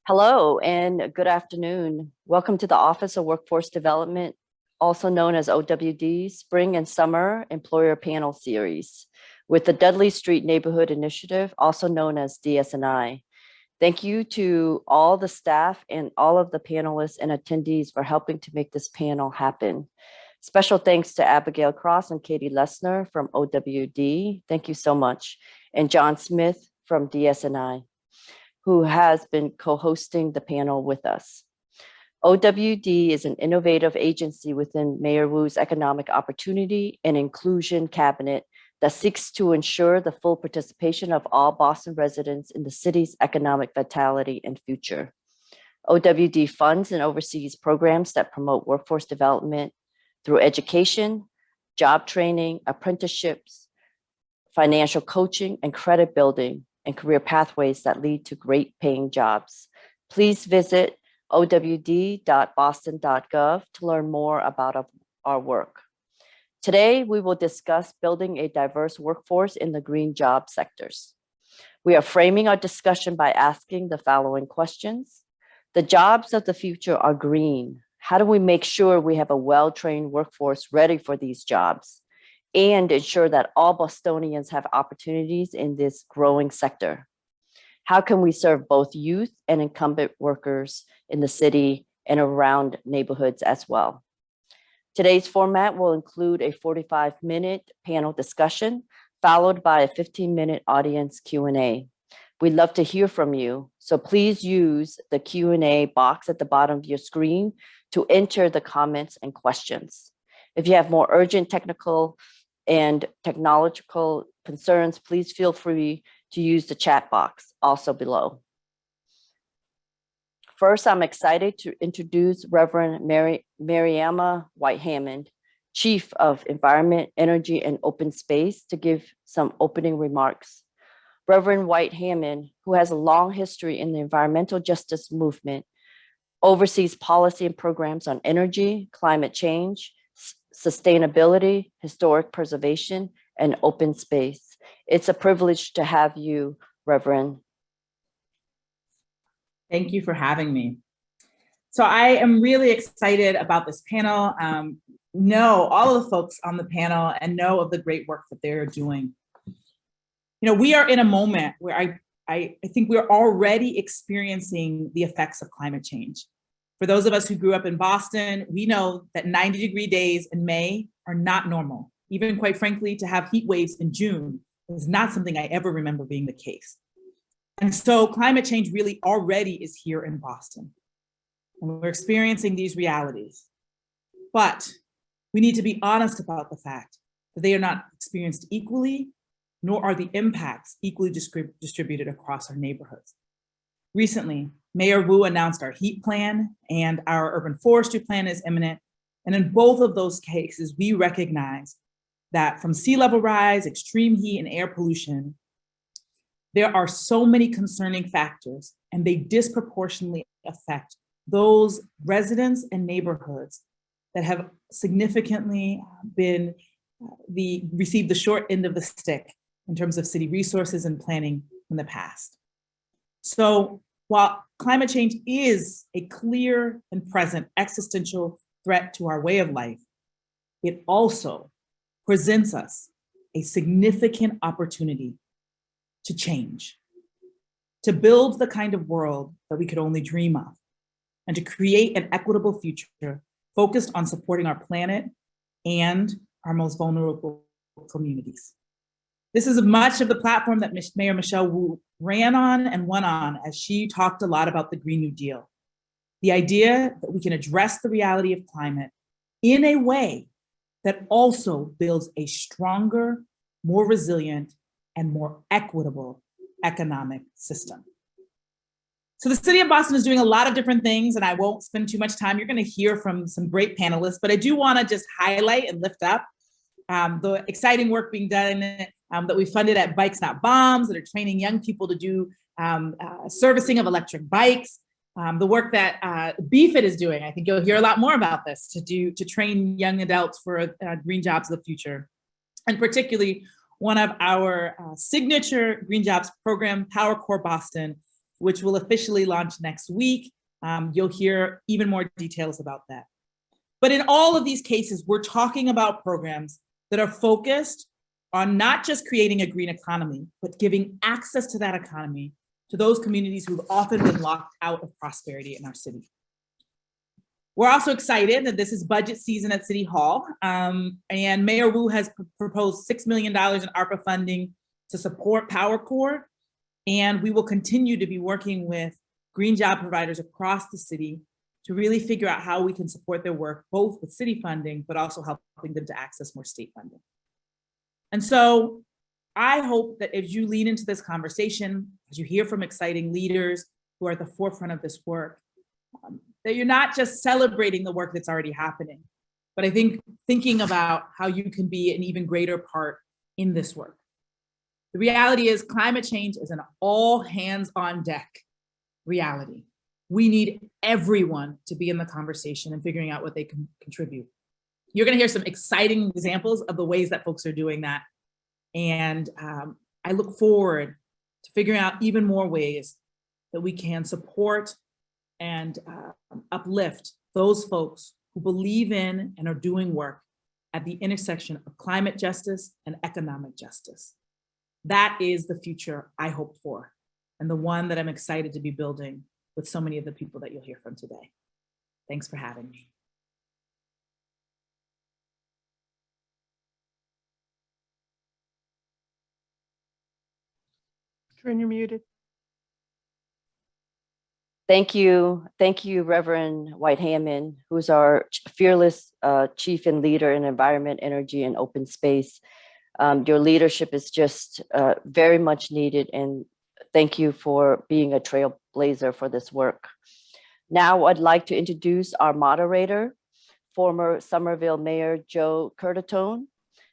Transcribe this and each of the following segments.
Hello and good afternoon. Welcome to the Office of Workforce Development, also known as OWD, Spring and Summer Employer Panel Series with the Dudley Street Neighborhood Initiative, also known as DSNI. Thank you to all the staff and all of the panelists and attendees for helping to make this panel happen. Special thanks to Abigail Cross and Katie Lessner from OWD. Thank you so much. And John Smith from DSNI, who has been co-hosting the panel with us. OWD is an innovative agency within Mayor Wu's Economic Opportunity and Inclusion Cabinet that seeks to ensure the full participation of all Boston residents in the city's economic vitality and future. OWD funds and oversees programs that promote workforce development through education, job training, apprenticeships, financial coaching, and credit building, and career pathways that lead to great paying jobs. Please visit owd.boston.gov to learn more about our work. Today, we will discuss building a diverse workforce in the green job sectors. We are framing our discussion by asking the following questions. The jobs of the future are green. How do we make sure we have a well-trained workforce ready for these jobs and ensure that all Bostonians have opportunities in this growing sector? How can we serve both youth and incumbent workers in the city and around neighborhoods as well? Today's format will include a 45-minute panel discussion, followed by a 15-minute audience Q&A. We'd love to hear from you, so please use the Q&A box at the bottom of your screen to enter the comments and questions. If you have more urgent technical and technological concerns, please feel free to use the chat box also below. First, I'm excited to introduce Reverend Mariama White-Hammond, Chief of Environment, Energy, and Open Space, to give some opening remarks. Reverend White-Hammond, who has a long history in the environmental justice movement, oversees policy and programs on energy, climate change, sustainability, historic preservation, and open space. It's a privilege to have you, Reverend. Thank you for having me. So I am really excited about this panel. Know all of the folks on the panel and know of the great work that they're doing. You know, we are in a moment where I think we're already experiencing the effects of climate change. For those of us who grew up in Boston, we know that 90-degree days in May are not normal. Even quite frankly, to have heat waves in June is not something I ever remember being the case. And so climate change really already is here in Boston. And we're experiencing these realities. But we need to be honest about the fact that they are not experienced equally, nor are the impacts equally distributed across our neighborhoods. Recently, Mayor Wu announced our heat plan and our urban forestry plan is imminent. And in both of those cases, we recognize that from sea level rise, extreme heat, and air pollution, there are so many concerning factors, and they disproportionately affect those residents and neighborhoods that have significantly received the short end of the stick in terms of city resources and planning in the past. So while climate change is a clear and present existential threat to our way of life, it also presents us a significant opportunity to change, to build the kind of world that we could only dream of, and to create an equitable future focused on supporting our planet and our most vulnerable communities. This is much of the platform that Mayor Michelle Wu ran on and won on as she talked a lot about the Green New Deal. The idea that we can address the reality of climate in a way that also builds a stronger, more resilient, and more equitable economic system. So the city of Boston is doing a lot of different things, and I won't spend too much time. You're going to hear from some great panelists, but I do want to just highlight and lift up the exciting work being done that we funded at Bikes Not Bombs, that are training young people to do servicing of electric bikes. The work that BFIT is doing, I think you'll hear a lot more about this, to train young adults for green jobs of the future. And particularly one of our signature green jobs program, Power Core Boston, which will officially launch next week. You'll hear even more details about that. But in all of these cases, we're talking about programs that are focused on not just creating a green economy, but giving access to that economy to those communities who've often been locked out of prosperity in our city. We're also excited that this is budget season at City Hall, and Mayor Wu has proposed $6 million in ARPA funding to support Power Core, and we will continue to be working with green job providers across the city to really figure out how we can support their work, both with city funding, but also helping them to access more state funding. And so I hope that as you lean into this conversation, as you hear from exciting leaders who are at the forefront of this work, that you're not just celebrating the work that's already happening, but I think thinking about how you can be an even greater part in this work. The reality is climate change is an all hands on deck reality. We need everyone to be in the conversation and figuring out what they can contribute. You're going to hear some exciting examples of the ways that folks are doing that. And I look forward to figuring out even more ways that we can support and uplift those folks who believe in and are doing work at the intersection of climate justice and economic justice. That is the future I hope for, and the one that I'm excited to be building with so many of the people that you'll hear from today. Thanks for having me. Trin, you're muted. Thank you. Thank you, Reverend White Hammond, who's our fearless chief and leader in environment, energy, and open space. Your leadership is just very much needed, and thank you for being a trailblazer for this work. Now I'd like to introduce our moderator, former Somerville Mayor Joe Curtatone.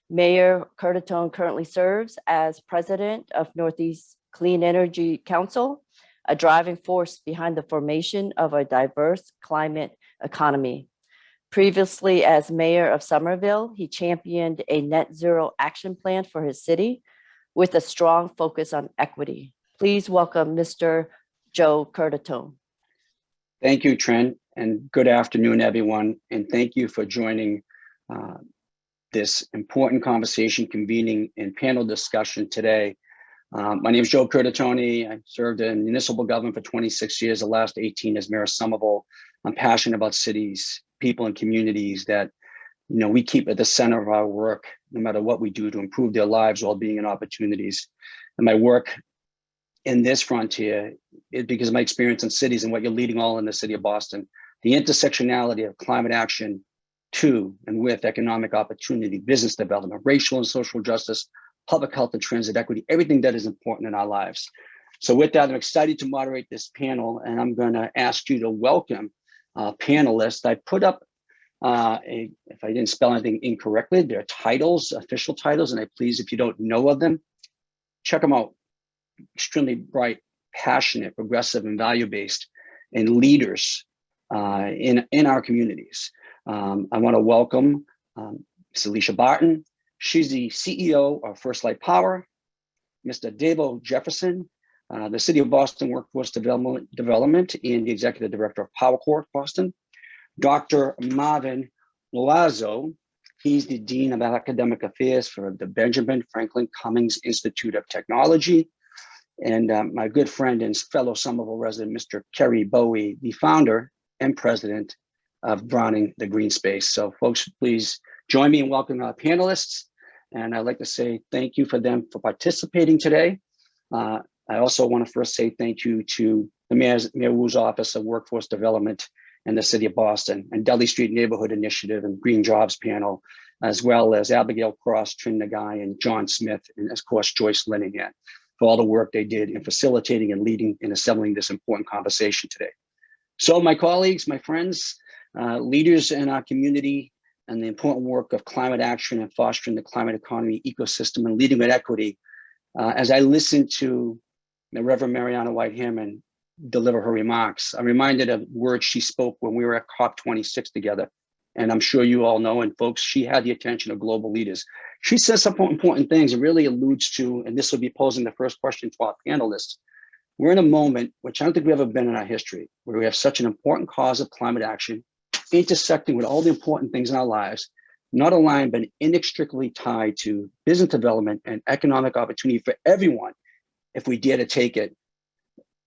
Mayor Curtatone currently serves as president of Northeast Clean Energy Council, a driving force behind the formation of a diverse climate economy. Previously, as mayor of Somerville, he championed a net zero action plan for his city with a strong focus on equity. Please welcome Mr. Joe Curtatone. Thank you, Trent, and good afternoon, everyone. And thank you for joining this important conversation, convening and panel discussion today. My name is Joe Curtatone. I served in municipal government for 26 years, the last 18 as mayor of Somerville. I'm passionate about cities, people, and communities that we keep at the center of our work, no matter what we do, to improve their lives, well-being, and opportunities. And my work in this frontier is because of my experience in cities and what you're leading all in the city of Boston, the intersectionality of climate action to and with economic opportunity, business development, racial and social justice, public health and transit equity, everything that is important in our lives. So with that, I'm excited to moderate this panel, and I'm going to ask you to welcome panelists. I put up, if I didn't spell anything incorrectly, their titles, official titles, and please, if you don't know of them, check them out. Extremely bright, passionate, progressive, and value-based, and leaders in our communities. I want to welcome Ms. Alicia Barton. She's the CEO of First Light Power. Mr. Davo Jefferson, the City of Boston Workforce Development and the Executive Director of Power Core Boston. Dr. Marvin Loazzo, he's the Dean of Academic Affairs for the Benjamin Franklin Cummings Institute of Technology. And my good friend and fellow Somerville resident, Mr. Kerry Bowie, the founder and president of Browning the Green Space. So folks, please join me in welcoming our panelists. And I'd like to say thank you for them for participating today. I also want to first say thank you to the Mayor Wu's Office of Workforce Development in the City of Boston, and Dudley Street Neighborhood Initiative and Green Jobs Panel, as well as Abigail Cross, Trin Nagai, and John Smith, and of course, Joyce Linehan, for all the work they did in facilitating and leading and assembling this important conversation today. So my colleagues, my friends, leaders in our community, and the important work of climate action and fostering the climate economy ecosystem and leading with equity, as I listened to the Reverend Mariana White Hammond deliver her remarks, I'm reminded of words she spoke when we were at COP26 together. And I'm sure you all know, and folks, she had the attention of global leaders. She says some important things and really alludes to, and this will be posing the first question to our panelists, we're in a moment which I don't think we've ever been in our history, where we have such an important cause of climate action intersecting with all the important things in our lives, not aligned but inextricably tied to business development and economic opportunity for everyone if we dare to take it.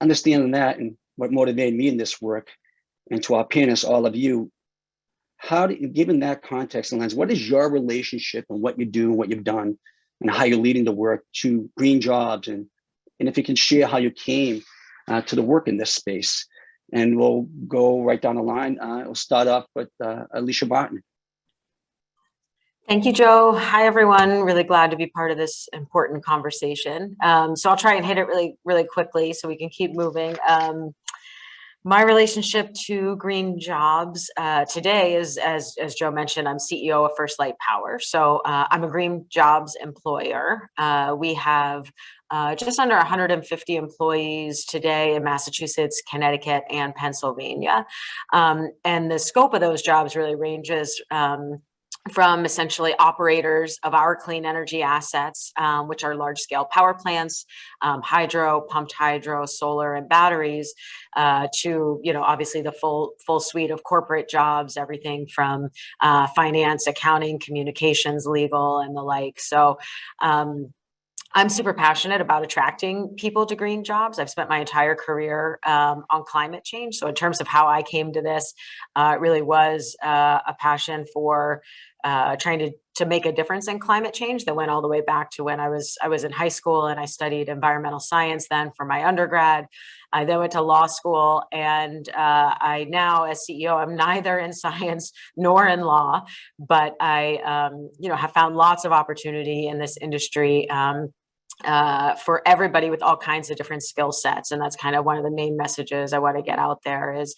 Understanding that and what motivated me in this work, and to our panelists, all of you, given that context and lens, what is your relationship and what you do and what you've done and how you're leading the work to green jobs, and if you can share how you came to the work in this space. And we'll go right down the line. We'll start off with Alicia Barton. Thank you, Joe. Hi, everyone. Really glad to be part of this important conversation. So I'll try and hit it really quickly so we can keep moving. My relationship to green jobs today is, as Joe mentioned, I'm CEO of First Light Power. So I'm a green jobs employer. We have just under 150 employees today in Massachusetts, Connecticut, and Pennsylvania. And the scope of those jobs really ranges from essentially operators of our clean energy assets, which are large scale power plants, hydro, pumped hydro, solar, and batteries, to, obviously the full suite of corporate jobs, everything from finance, accounting, communications, legal, and the like. So I'm super passionate about attracting people to green jobs. I've spent my entire career on climate change. So in terms of how I came to this, it really was a passion for trying to make a difference in climate change that went all the way back to when I was in high school, and I studied environmental science then for my undergrad. I then went to law school, and I now, as CEO, I'm neither in science nor in law, but I have found lots of opportunity in this industry for everybody with all kinds of different skill sets. And that's kind of one of the main messages I want to get out there is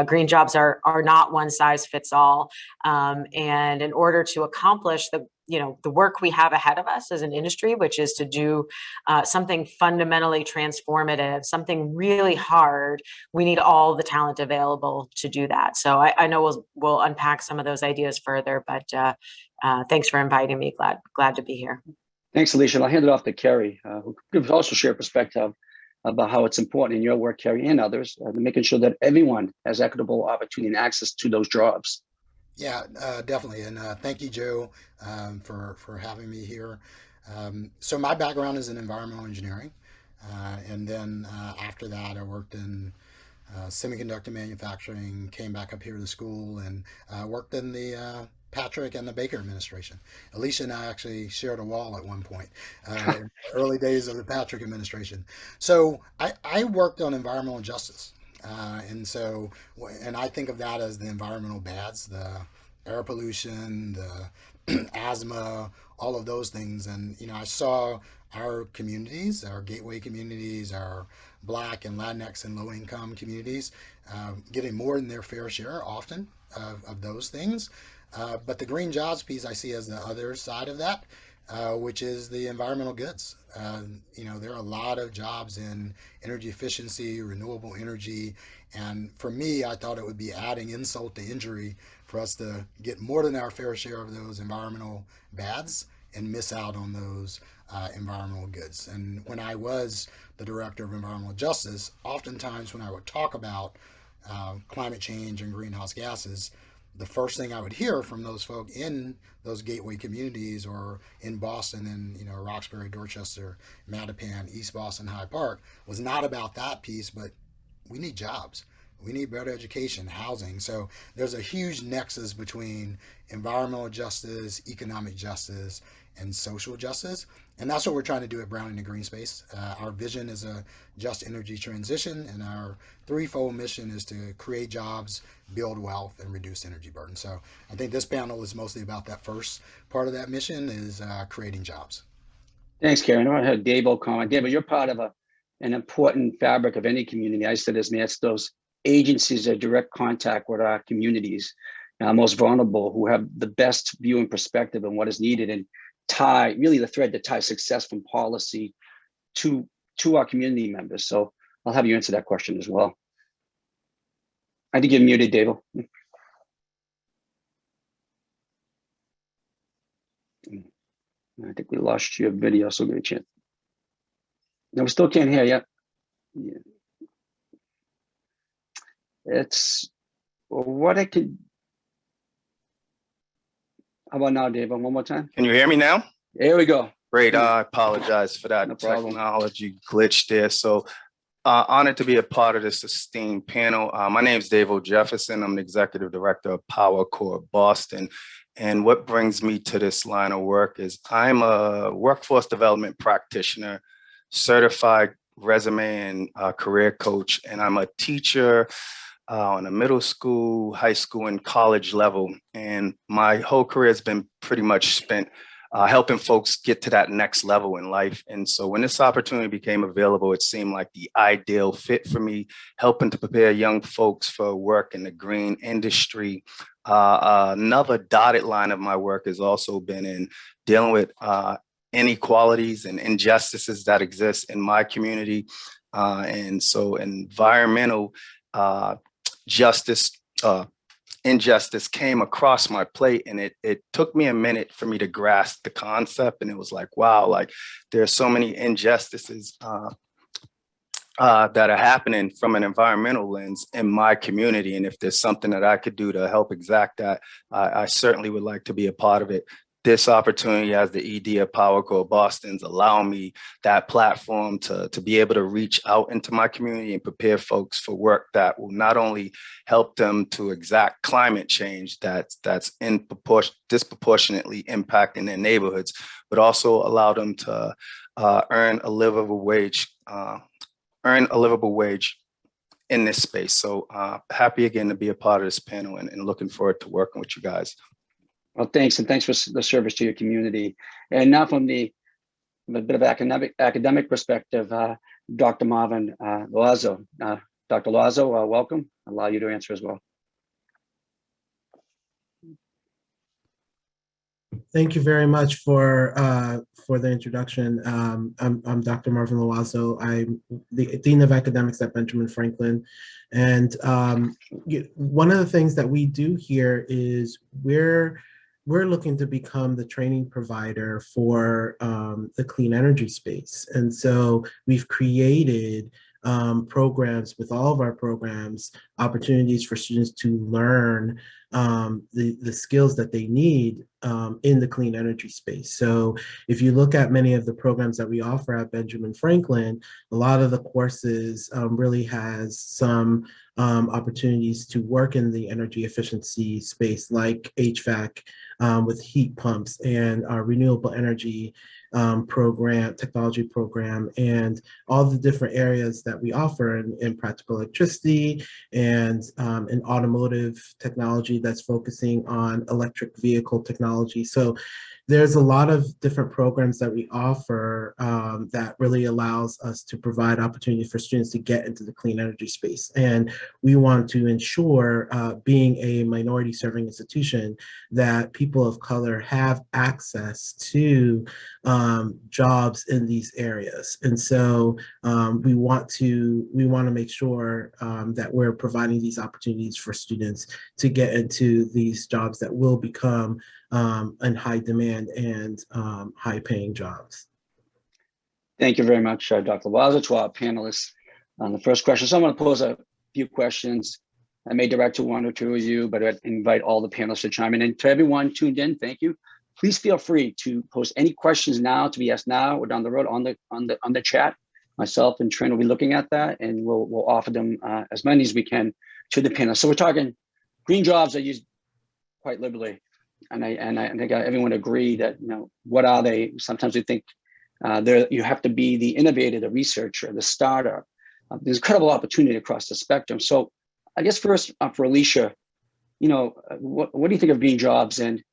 green jobs are not one size fits all. And in order to accomplish the work we have ahead of us as an industry, which is to do something fundamentally transformative, something really hard, we need all the talent available to do that. So I know we'll unpack some of those ideas further, but thanks for inviting me. Glad to be here. Thanks, Alicia. I'll hand it off to Kerry, who could also share perspective about how it's important in your work, Kerry, and others, making sure that everyone has equitable opportunity and access to those jobs. Yeah, definitely. And thank you, Joe, for having me here. So my background is in environmental engineering. And then after that, I worked in semiconductor manufacturing, came back up here to school, and worked in the Patrick and the Baker administration. Alicia and I actually shared a wall at one point, early days of the Patrick administration. So I worked on environmental justice. And I think of that as the environmental bads, the air pollution, the asthma, all of those things. And, I saw our communities, our gateway communities, our Black and Latinx and low income communities getting more than their fair share often of those things. But the green jobs piece I see as the other side of that, which is the environmental goods. There are a lot of jobs in energy efficiency, renewable energy. And for me, I thought it would be adding insult to injury for us to get more than our fair share of those environmental bads and miss out on those environmental goods. And when I was the director of environmental justice, oftentimes when I would talk about climate change and greenhouse gases, the first thing I would hear from those folk in those gateway communities or in Boston and Roxbury, Dorchester, Mattapan, East Boston, Hyde Park was not about that piece, but we need jobs. We need better education, housing. So there's a huge nexus between environmental justice, economic justice, and social justice. And that's what we're trying to do at Brown in the Green Space. Our vision is a just energy transition, and our threefold mission is to create jobs, build wealth, and reduce energy burden. So I think this panel is mostly about that first part of that mission is creating jobs. Thanks, Karen. I want to have Dave comment. Dave, you're part of an important fabric of any community. I said this, man, it's those agencies that direct contact with our communities, most vulnerable, who have the best view and perspective on what is needed, and tie really the thread that ties success from policy to our community members. So I'll have you answer that question as well. I think you're muted, Dave. I think we lost your video, so give me a chance. No, we still can't hear you. yeah, it's what I could. How about now, Dave? One more time. Can you hear me now? There we go. Great. I apologize for that No problem. technology glitch there. So honored to be a part of this esteemed panel. My name is Dave Jefferson. I'm the Executive Director of Power Corps Boston. And what brings me to this line of work is I'm a workforce development practitioner, certified resume and career coach, and I'm a teacher on a middle school, high school, and college level. And my whole career has been pretty much spent helping folks get to that next level in life. And so when this opportunity became available, it seemed like the ideal fit for me, helping to prepare young folks for work in the green industry. Another dotted line of my work has also been in dealing with inequalities and injustices that exist in my community. And so environmental injustice came across my plate, and it took me a minute for me to grasp the concept. And it was like, wow, like there's so many injustices that are happening from an environmental lens in my community. And if there's something that I could do to help exact that, I certainly would like to be a part of it. This opportunity as the ED of Power Corps Boston's allowing me that platform to be able to reach out into my community and prepare folks for work that will not only help them to exact climate change that's disproportionately impacting their neighborhoods, but also allow them to earn a livable wage in this space. So happy again to be a part of this panel and looking forward to working with you guys. Well, thanks, and thanks for the service to your community. And now from a bit of academic perspective, Dr. Marvin Loazzo. Dr. Loazzo, welcome. I'll allow you to answer as well. Thank you very much for the introduction. I'm Dr. Marvin Loazzo. I'm the Dean of Academics at Benjamin Franklin. And one of the things that we do here is we're looking to become the training provider for the clean energy space. And so we've created programs with all of our programs, opportunities for students to learn the skills that they need in the clean energy space. So if you look at many of the programs that we offer at Benjamin Franklin, a lot of the courses really has some opportunities to work in the energy efficiency space, like HVAC with heat pumps, and our renewable energy technology program, and all the different areas that we offer in practical electricity and in automotive technology that's focusing on electric vehicle technology. So there's a lot of different programs that we offer that really allows us to provide opportunity for students to get into the clean energy space. And we want to ensure, being a minority serving institution, that people of color have access to jobs in these areas. And so we want to make sure that we're providing these opportunities for students to get into these jobs that will become in high demand and high paying jobs. Thank you very much, Dr. Loazzo, to our panelists on the first question. So I'm going to pose a few questions. I may direct to one or two of you, but I'd invite all the panelists to chime in. And to everyone tuned in, thank you. Please feel free to post any questions now, to be asked now or down the road on the chat. Myself and Trent will be looking at that, and we'll offer them as many as we can to the panelists. So we're talking green jobs are used quite liberally. And I think everyone agree that, what are they? Sometimes we think you have to be the innovator, the researcher, the starter. There's incredible opportunity across the spectrum. So I guess first for Alicia, what do you think of green jobs? And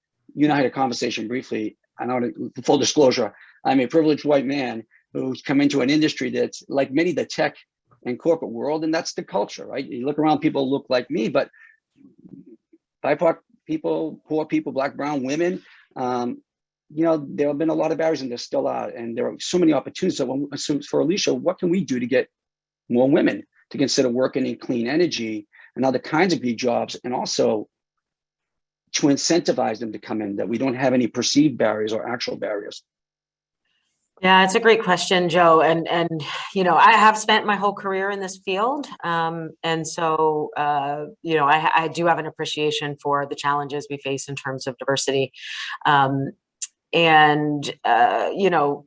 I had a conversation briefly. I know, full disclosure, I'm a privileged white man who's come into an industry that's like many the tech and corporate world, and that's the culture, right? You look around, people look like me, but BIPOC people, poor people, Black, brown, women, there have been a lot of barriers, and there still are, and there are so many opportunities. So for Alicia, what can we do to get more women to consider working in clean energy and other kinds of green jobs, and also to incentivize them to come in, that we don't have any perceived barriers or actual barriers? Yeah, it's a great question, Joe. And you know, I have spent my whole career in this field, and so you know, I do have an appreciation for the challenges we face in terms of diversity, um, and you know,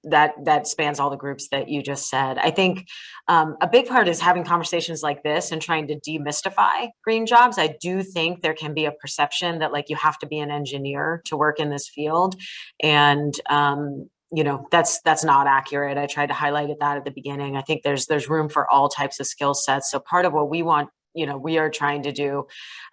that spans all the groups that you just said. I think a big part is having conversations like this and trying to demystify green jobs. I do think there can be a perception that like you have to be an engineer to work in this field, and you know, that's not accurate. I tried to highlight that at the beginning. I think there's room for all types of skill sets. So part of what we want, you know, we are trying to do,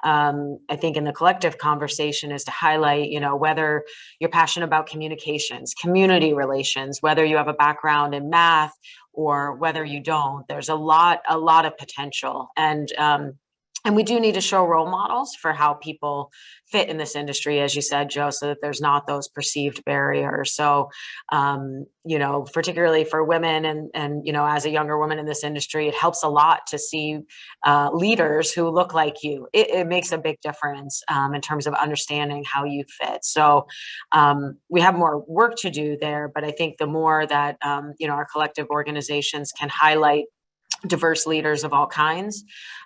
I think in the collective conversation, is to highlight, you know, whether you're passionate about communications, community relations, whether you have a background in math or whether you don't, there's a lot of potential. And we do need to show role models for how people fit in this industry, as you said, Joe, so that there's not those perceived barriers. So, you know, particularly for women and, you know, as a younger woman in this industry, it helps a lot to see leaders who look like you. It makes a big difference in terms of understanding how you fit. So we have more work to do there, but I think the more that, you know, our collective organizations can highlight diverse leaders of all kinds,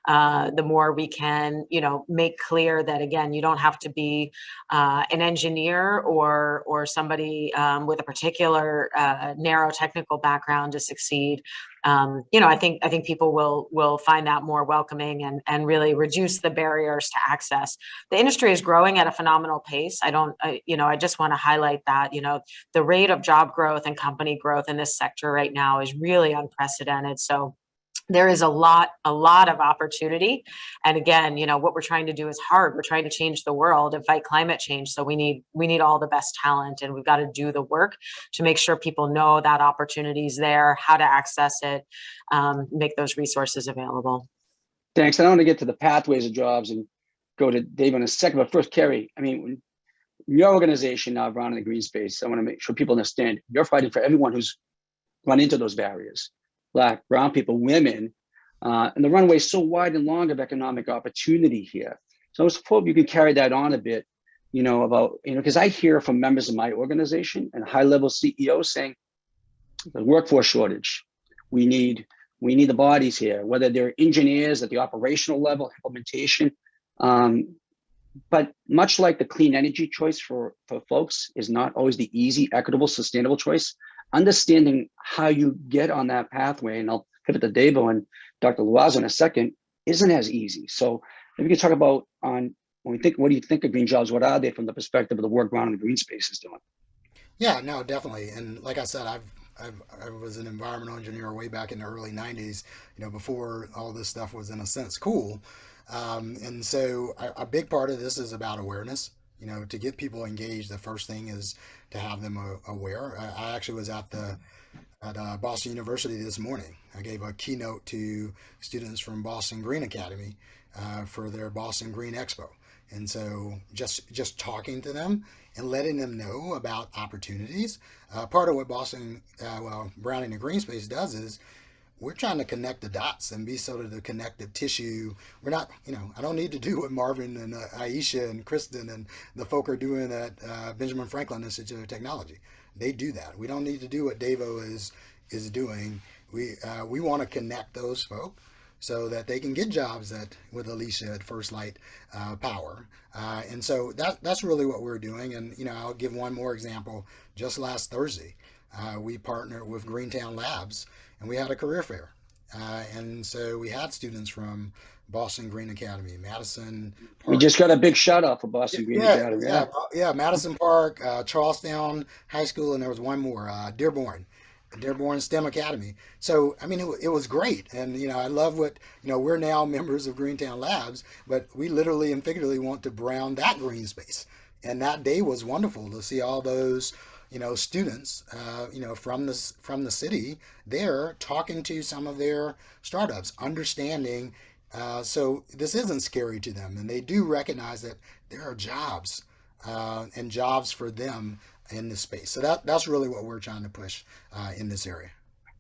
the more we can, you know, make clear that, again, you don't have to be an engineer or somebody with a particular narrow technical background to succeed. You know, I think people will find that more welcoming and really reduce the barriers to access. The industry is growing at a phenomenal pace. You know, I just want to highlight that, you know, the rate of job growth and company growth in this sector right now is really unprecedented. So there is a lot of opportunity. And again, you know, what we're trying to do is hard. We're trying to change the world and fight climate change. So we need all the best talent, and we've got to do the work to make sure people know that opportunity is there, how to access it, make those resources available. Thanks. I don't want to get to the pathways of jobs and go to Dave in a second, but first, Kerry, I mean, your organization now, Brown in the Green Space, I want to make sure people understand you're fighting for everyone who's run into those barriers. Black, brown people, women, and the runway is so wide and long of economic opportunity here. So I was hoping you could carry that on a bit, you know, about, you know, because I hear from members of my organization and high-level CEOs saying the workforce shortage. We need the bodies here, whether they're engineers at the operational level, implementation. But much like the clean energy choice for folks is not always the easy, equitable, sustainable choice. Understanding how you get on that pathway, and I'll pivot to Davo and Dr. Loiseau in a second, isn't as easy. So if you can talk about when we think, what do you think of green jobs? What are they from the perspective of the work Brown in the Green Space is doing? Yeah, no, definitely. And like I said, I was an environmental engineer way back in the early 90s, you know, before all this stuff was in a sense cool. And so a big part of this is about awareness. You know, to get people engaged, the first thing is to have them aware. I actually was at Boston University this morning. I gave a keynote to students from Boston Green Academy for their Boston Green Expo. And so just talking to them and letting them know about opportunities. Part of what Brown in the Green Space does is we're trying to connect the dots and be sort of the connective tissue. We're not, you know, I don't need to do what Marvin and Aisha and Kristen and the folk are doing at Benjamin Franklin Institute of Technology. They do that. We don't need to do what Davo is doing. We want to connect those folk so that they can get jobs with Alicia at First Light Power. And so that's really what we're doing. And, you know, I'll give one more example. Just last Thursday, we partnered with Greentown Labs, and we had a career fair. And so we had students from Boston Green Academy, Madison Park. We just got a big shout out for Boston Green Academy. Yeah, Madison Park, Charlestown High School, and there was one more, Dearborn STEM Academy. So, I mean, it was great. And, you know, I love what, you know, we're now members of Greentown Labs, but we literally and figuratively want to brown that green space. And that day was wonderful to see all those, you know, students, you know, from the city there talking to some of their startups, understanding. So this isn't scary to them, and they do recognize that there are jobs and jobs for them in this space. So that's really what we're trying to push in this area.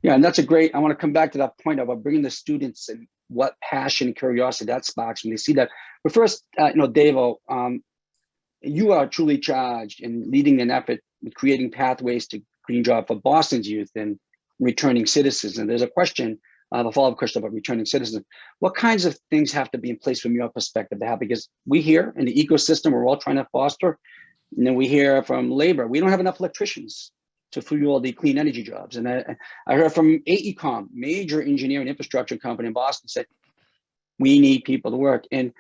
Yeah, and that's a great. I want to come back to that point about bringing the students and what passion and curiosity that sparks when they see that. But first, you know, Davo, you are truly charged in leading an effort with creating pathways to green job for Boston's youth and returning citizens. And there's a question, a follow-up question about returning citizens. What kinds of things have to be in place from your perspective to have? Because we hear in the ecosystem, we're all trying to foster, and then we hear from labor, we don't have enough electricians to fuel the clean energy jobs. And I heard from AECOM, major engineering infrastructure company in Boston, said, we need people to work. And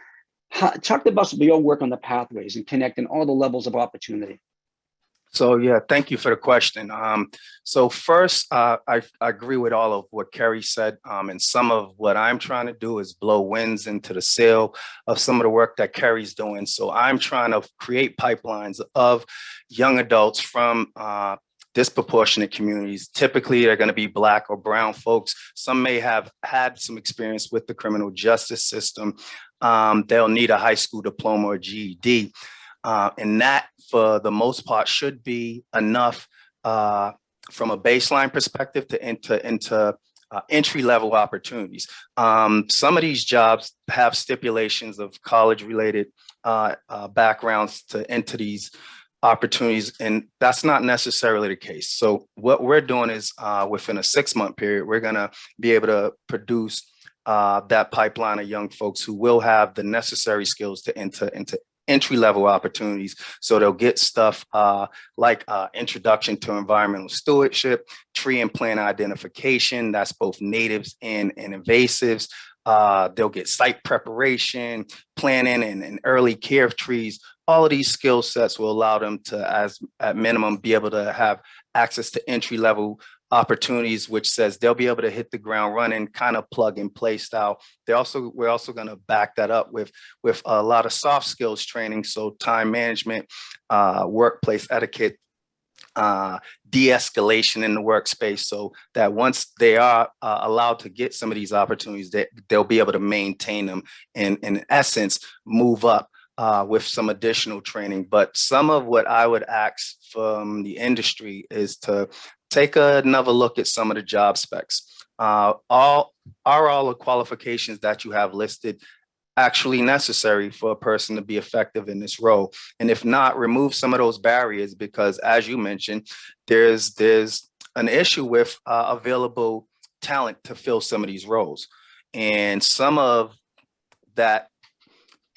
talk about your work on the pathways and connecting all the levels of opportunity. So yeah, thank you for the question. So first, I agree with all of what Kerry said, and some of what I'm trying to do is blow winds into the sail of some of the work that Kerry's doing. So I'm trying to create pipelines of young adults from disproportionate communities. Typically, they're going to be Black or brown folks. Some may have had some experience with the criminal justice system. They'll need a high school diploma or GED. And that, for the most part, should be enough from a baseline perspective to into entry-level opportunities. Some of these jobs have stipulations of college-related backgrounds to enter these opportunities, and that's not necessarily the case. So what we're doing is within a 6-month period, we're going to be able to produce that pipeline of young folks who will have the necessary skills to enter into entry-level opportunities. So they'll get stuff like introduction to environmental stewardship, tree and plant identification, that's both natives and invasives. They'll get site preparation, planning, and early care of trees. All of these skill sets will allow them to, as at minimum, be able to have access to entry-level opportunities, which says they'll be able to hit the ground running, kind of plug and play style. We're also going to back that up with a lot of soft skills training, so time management, workplace etiquette, de-escalation in the workspace, so that once they are allowed to get some of these opportunities, they'll be able to maintain them and in essence move up with some additional training. But some of what I would ask from the industry is to take another look at some of the job specs. Are all the qualifications that you have listed actually necessary for a person to be effective in this role? And if not, remove some of those barriers, because as you mentioned, there's an issue with available talent to fill some of these roles. And some of that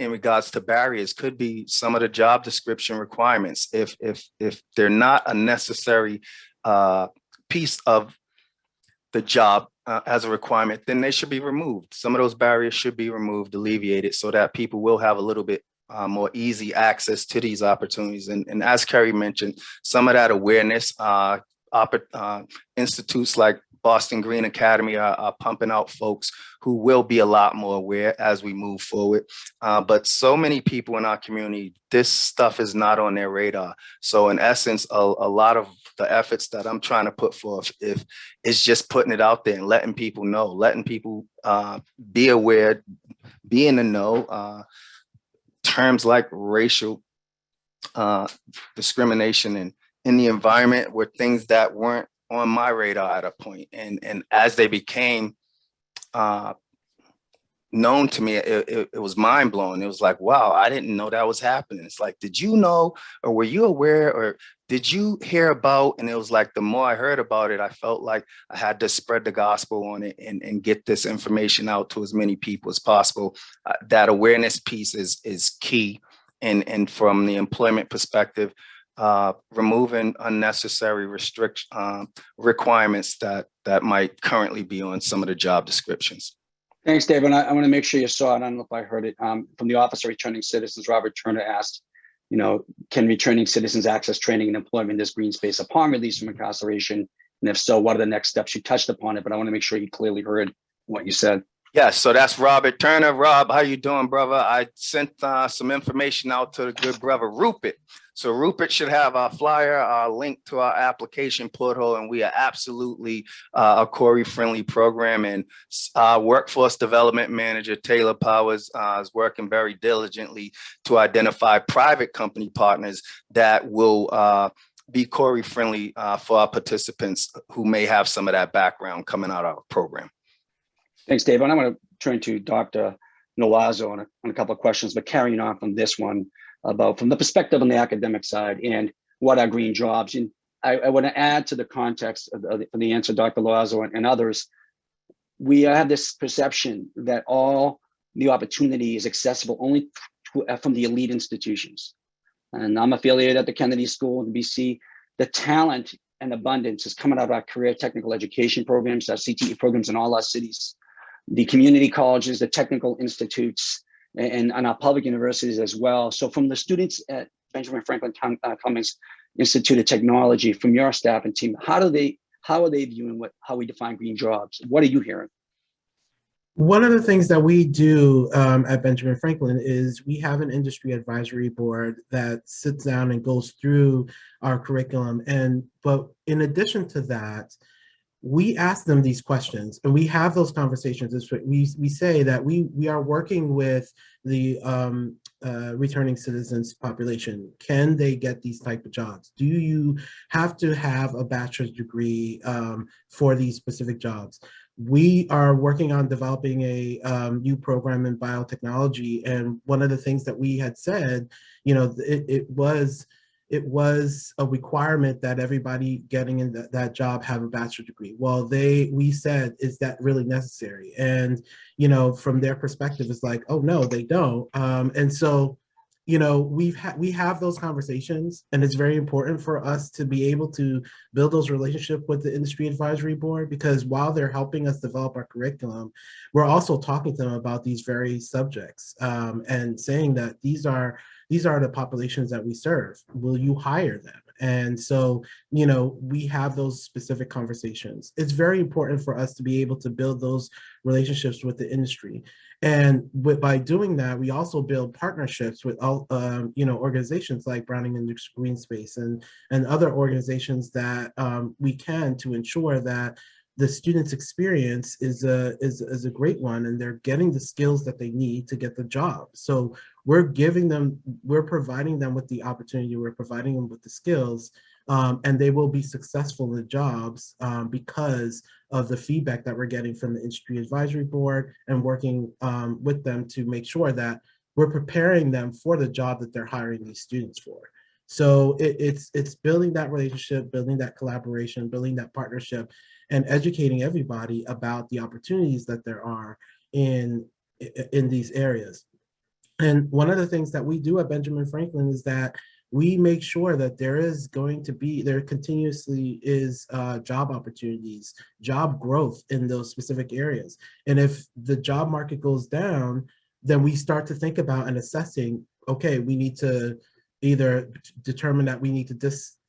in regards to barriers could be some of the job description requirements. If they're not a necessary piece of the job as a requirement, then they should be removed. Some of those barriers should be removed, alleviated, so that people will have a little bit more easy access to these opportunities. And as Kerry mentioned, some of that awareness, institutes like Boston Green Academy are pumping out folks who will be a lot more aware as we move forward. But so many people in our community, this stuff is not on their radar. So in essence, a lot of the efforts that I'm trying to put forth is just putting it out there and letting people know, letting people be aware, be in the know. Terms like racial discrimination and in the environment were things that weren't on my radar at a point. And as they became known to me, it was mind blowing. It was like, wow, I didn't know that was happening. It's like, did you know, or were you aware, or did you hear about? And it was like, the more I heard about it, I felt like I had to spread the gospel on it and get this information out to as many people as possible. That awareness piece is key. And from the employment perspective, removing unnecessary requirements that might currently be on some of the job descriptions. Thanks, Dave. And I want to make sure you saw it. I don't know if I heard it from the Office of Returning Citizens. Robert Turner asked, can returning citizens access training and employment in this green space upon release from incarceration? And if so, what are the next steps? You touched upon it, but I want to make sure you clearly heard what you said. Yeah, so that's Robert Turner. Rob, how you doing, brother? I sent some information out to the good brother Rupert. So Rupert should have our flyer, our link to our application portal, and we are absolutely a Corey-friendly program. And our workforce development manager, Taylor Powers, is working very diligently to identify private company partners that will be Corey-friendly for our participants who may have some of that background coming out of our program. Thanks, Dave. And I want to turn to Dr. Nolazzo on a couple of questions, but carrying on from this one about from the perspective on the academic side and what are green jobs. And I want to add to the context of the answer, Dr. Loazo and others. We have this perception that all the opportunity is accessible only from the elite institutions. And I'm affiliated at the Kennedy School in BC. The talent and abundance is coming out of our career technical education programs, our CTE programs in all our cities, the community colleges, the technical institutes, and our public universities as well. So from the students at Benjamin Franklin Cummings Institute of Technology, from your staff and team, how are they viewing how we define green jobs? What are you hearing? One of the things that we do at Benjamin Franklin is we have an industry advisory board that sits down and goes through our curriculum. But in addition to that, we ask them these questions and we have those conversations. We say that we are working with the returning citizens population. Can they get these type of jobs? Do you have to have a bachelor's degree for these specific jobs? We are working on developing a new program in biotechnology. And one of the things that we had said, it was a requirement that everybody getting in that job have a bachelor's degree. Well, we said, is that really necessary? And, from their perspective, it's like, oh no, they don't. And so, we have those conversations, and it's very important for us to be able to build those relationships with the industry advisory board, because while they're helping us develop our curriculum, we're also talking to them about these very subjects and saying that these are the populations that we serve. Will you hire them? And so, we have those specific conversations. It's very important for us to be able to build those relationships with the industry. And by doing that, we also build partnerships with organizations like Browning Industry Green Space and other organizations that we can, to ensure that the students' experience is a great one, and they're getting the skills that they need to get the job. So we're providing them with the opportunity, we're providing them with the skills, and they will be successful in the jobs because of the feedback that we're getting from the industry advisory board, and working with them to make sure that we're preparing them for the job that they're hiring these students for. So it's building that relationship, building that collaboration, building that partnership, and educating everybody about the opportunities that there are in these areas. And one of the things that we do at Benjamin Franklin is that we make sure that there continuously is job opportunities, job growth in those specific areas. And if the job market goes down, then we start to think about and assessing, okay, we need to either determine that we need to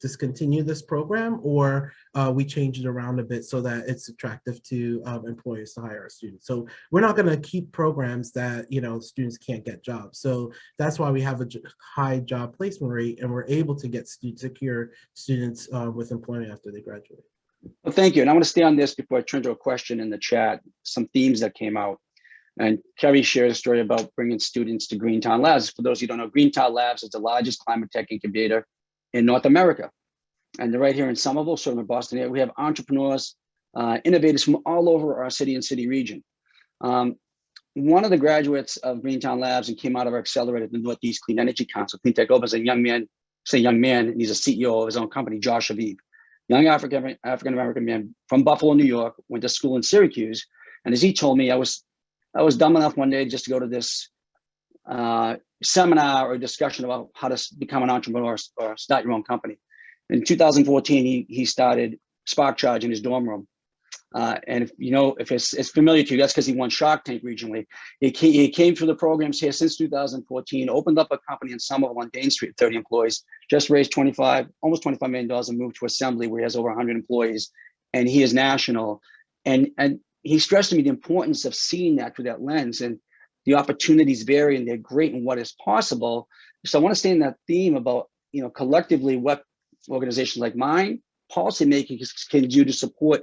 discontinue this program, or we change it around a bit so that it's attractive to employers to hire our students. So we're not going to keep programs that students can't get jobs. So that's why we have a high job placement rate, and we're able to get secure students with employment after they graduate. Well, thank you. And I want to stay on this before I turn to a question in the chat, some themes that came out. And Kerry shared a story about bringing students to Greentown Labs. For those who don't know, Greentown Labs is the largest climate tech incubator in North America. And they're right here in Somerville, sort of in Boston area. We have entrepreneurs, innovators from all over our city and city region. One of the graduates of Greentown Labs and came out of our accelerator, the Northeast Clean Energy Council, Clean Tech Open, is a young man, and he's a CEO of his own company, Josh Aviv. Young African-American man from Buffalo, New York, went to school in Syracuse. And as he told me, I was dumb enough one day just to go to this seminar or discussion about how to become an entrepreneur or start your own company. In 2014, he started Spark Charge in his dorm room. And if it's familiar to you, that's because he won Shark Tank regionally. He came through the programs here since 2014, opened up a company in Somerville on Dane Street, 30 employees, just raised almost $25 million and moved to Assembly, where he has over 100 employees, and he is national. And he stressed to me the importance of seeing that through that lens, and the opportunities vary and they're great in what is possible. So I want to stay in that theme about, collectively what organizations like mine, policymakers can do to support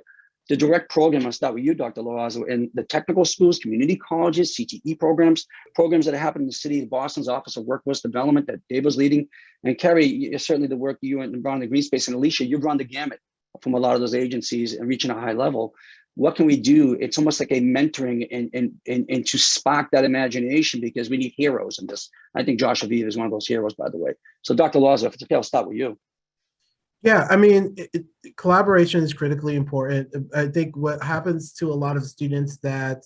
the direct program. I'll start with you, Dr. Loazo, in the technical schools, community colleges, CTE programs that happen in the city of Boston's Office of Workforce Development that Dave was leading. And Kerry, certainly the work you and Brown the Green Space, and Alicia, you've run the gamut from a lot of those agencies and reaching a high level. What can we do? It's almost like a mentoring and to spark that imagination, because we need heroes in this. I think Josh Aviv is one of those heroes, by the way. So Dr. Loazo, if it's okay, I'll start with you. Yeah, I mean, collaboration is critically important. I think what happens to a lot of students that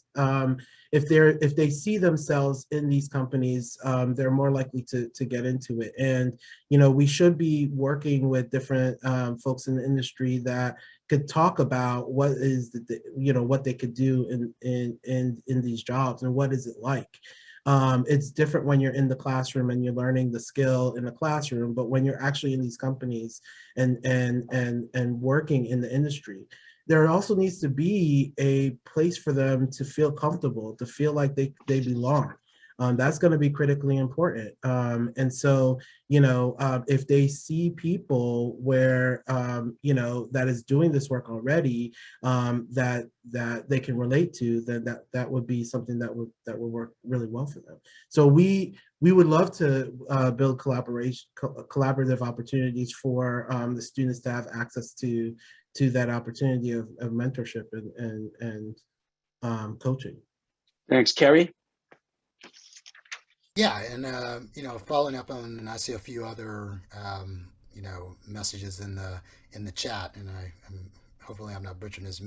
if they see themselves in these companies, they're more likely to get into it. And we should be working with different folks in the industry that could talk about what is what they could do in these jobs and what is it like. It's different when you're in the classroom and you're learning the skill in the classroom, but when you're actually in these companies and working in the industry, there also needs to be a place for them to feel comfortable, to feel like they belong. That's going to be critically important. And so, if they see people where, that is doing this work already, that they can relate to, then that would be something that would work really well for them. So we would love to build collaborative opportunities for the students to have access to that opportunity of mentorship and coaching. Thanks, Kerry. Yeah, and following up on, and I see a few other messages in the chat, and hopefully I'm not butchering this.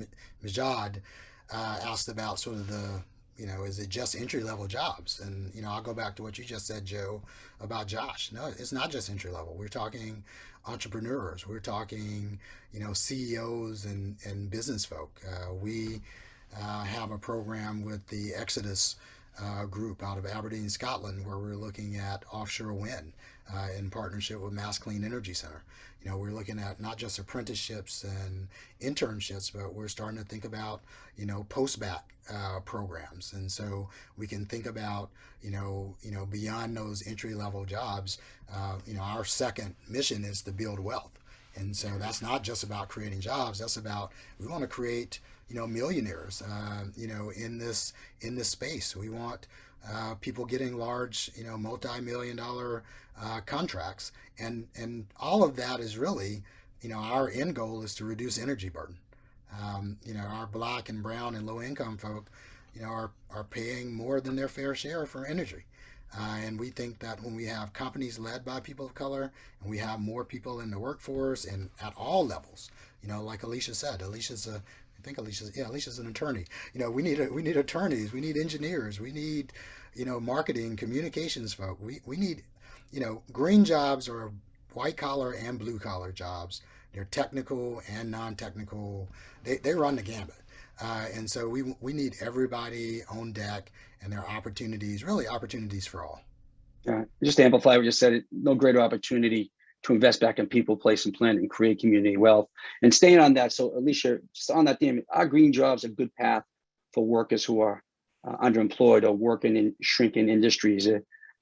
Majad asked about sort of the is it just entry level jobs? And I'll go back to what you just said, Joe, about Josh. No, it's not just entry level. We're talking entrepreneurs. We're talking CEOs and business folk. We have a program with the Exodus group out of Aberdeen, Scotland, where we're looking at offshore wind in partnership with Mass Clean Energy Center. We're looking at not just apprenticeships and internships, but we're starting to think about post-bac programs, and so we can think about beyond those entry-level jobs. Our second mission is to build wealth, and so that's not just about creating jobs. That's about, we want to create millionaires, in this space. We want people getting large, multi-million-dollar contracts, and all of that is really, our end goal is to reduce energy burden. Our Black and brown and low-income folk, are paying more than their fair share for energy. And we think that when we have companies led by people of color, and we have more people in the workforce and at all levels, like Alicia said, Alicia's an attorney. We need attorneys, we need engineers, we need, marketing, communications folk. We need, green jobs are white collar and blue collar jobs. They're technical and non-technical. They run the gambit. And so we need everybody on deck, and there are opportunities for all. Just to amplify what you said, no greater opportunity to invest back in people, place, and planet, and create community wealth. And staying on that, so Alicia, just on that theme, our green jobs are a good path for workers who are underemployed or working in shrinking industries.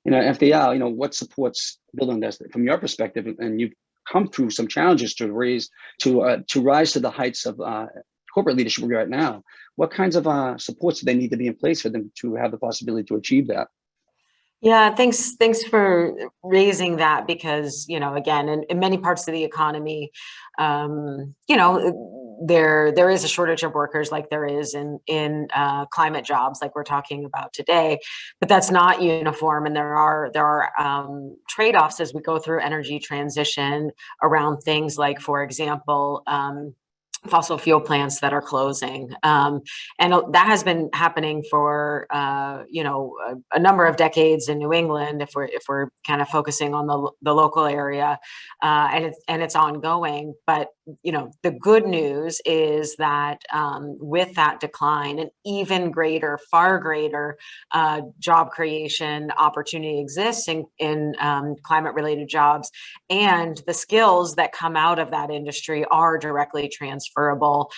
If they are, what supports building this from your perspective? And you've come through some challenges to rise to the heights of corporate leadership we're at now. What kinds of supports do they need to be in place for them to have the possibility to achieve that? Yeah, thanks for raising that, because, again, in many parts of the economy, there is a shortage of workers, like there is in climate jobs, like we're talking about today, but that's not uniform. And there are trade-offs as we go through energy transition around things like, for example, fossil fuel plants that are closing. And that has been happening for, a number of decades in New England, if we're kind of focusing on the local area, and it's ongoing. But, the good news is that with that decline, an even greater, far greater job creation opportunity exists in climate related jobs. And the skills that come out of that industry are directly transferable,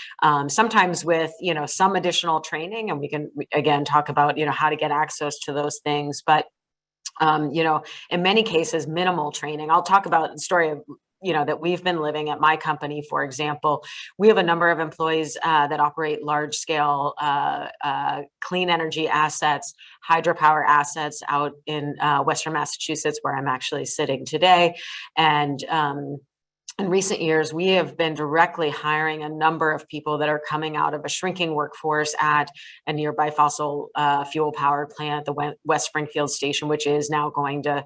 sometimes with, some additional training, and we can, again, talk about, how to get access to those things. But, in many cases, minimal training. I'll talk about the story of, that we've been living at my company. For example, we have a number of employees that operate large scale clean energy assets, hydropower assets out in Western Massachusetts, where I'm actually sitting today. And in recent years, we have been directly hiring a number of people that are coming out of a shrinking workforce at a nearby fossil fuel power plant, the West Springfield station, which is now going to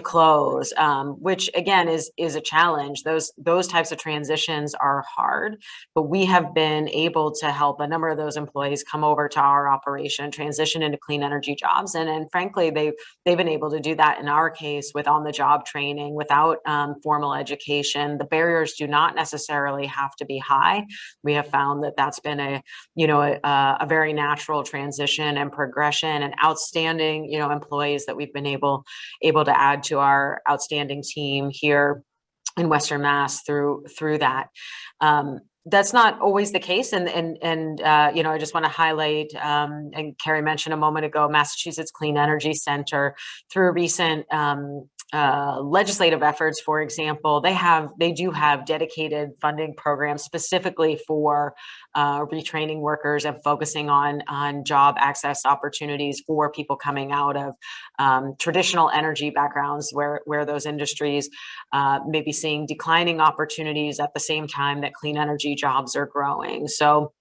close, which again is a challenge. Those types of transitions are hard, but we have been able to help a number of those employees come over to our operation, transition into clean energy jobs, and frankly, they've been able to do that in our case with on-the-job training, without formal education. The barriers do not necessarily have to be high. We have found that that's been a very natural transition and progression, and outstanding, employees that we've been able to add to our outstanding team here in Western Mass through that. That's not always the case. And I just want to highlight, and Carrie mentioned a moment ago, Massachusetts Clean Energy Center, through recent legislative efforts, for example, they do have dedicated funding programs specifically for retraining workers and focusing on job access opportunities for people coming out of traditional energy backgrounds, where those industries may be seeing declining opportunities at the same time that clean energy jobs are growing. So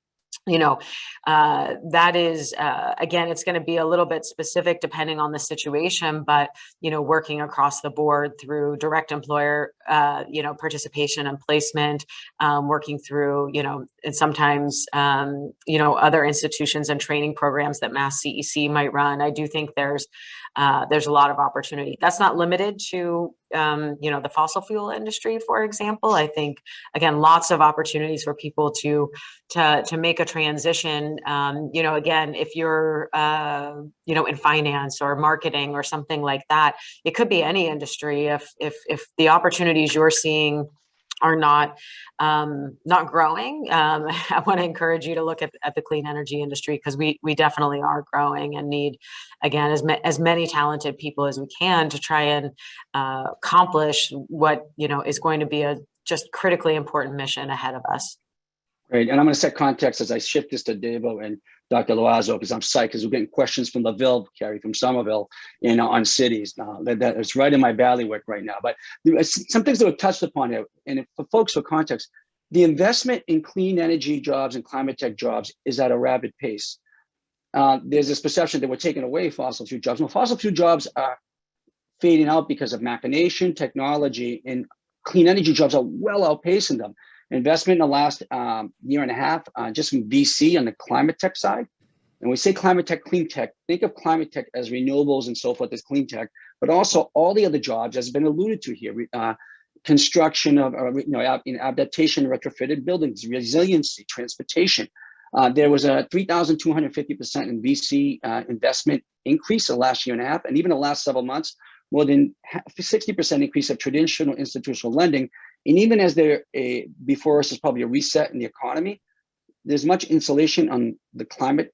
that is, again, it's going to be a little bit specific depending on the situation, but, working across the board through direct employer, participation and placement, working through, and sometimes, other institutions and training programs that Mass CEC might run. I do think there's a lot of opportunity. That's not limited to, the fossil fuel industry, for example. I think, again, lots of opportunities for people to make a transition. Again, if you're, in finance or marketing or something like that, it could be any industry. If the opportunities you're seeing are not growing, I want to encourage you to look at the clean energy industry, because we definitely are growing and need, again, as many talented people as we can to try and accomplish what is going to be a just critically important mission ahead of us. Great, and I'm going to set context as I shift this to Devo and Dr. Loazo, because I'm psyched because we're getting questions from LaVille, Carrie, from Somerville, on cities. That is right in my bailiwick right now. But some things that were touched upon here, and for folks, for context, the investment in clean energy jobs and climate tech jobs is at a rapid pace. There's this perception that we're taking away fossil fuel jobs. Well, fossil fuel jobs are fading out because of machination, technology, and clean energy jobs are well outpacing them. Investment in the last year and a half, just from VC on the climate tech side. And we say climate tech, clean tech, think of climate tech as renewables and so forth as clean tech, but also all the other jobs, as has been alluded to here, construction of, adaptation, retrofitted buildings, resiliency, transportation. There was a 3,250% in VC investment increase the last year and a half, and even the last several months, more than 60% increase of traditional institutional lending. And even as before us is probably a reset in the economy, there's much insulation on the climate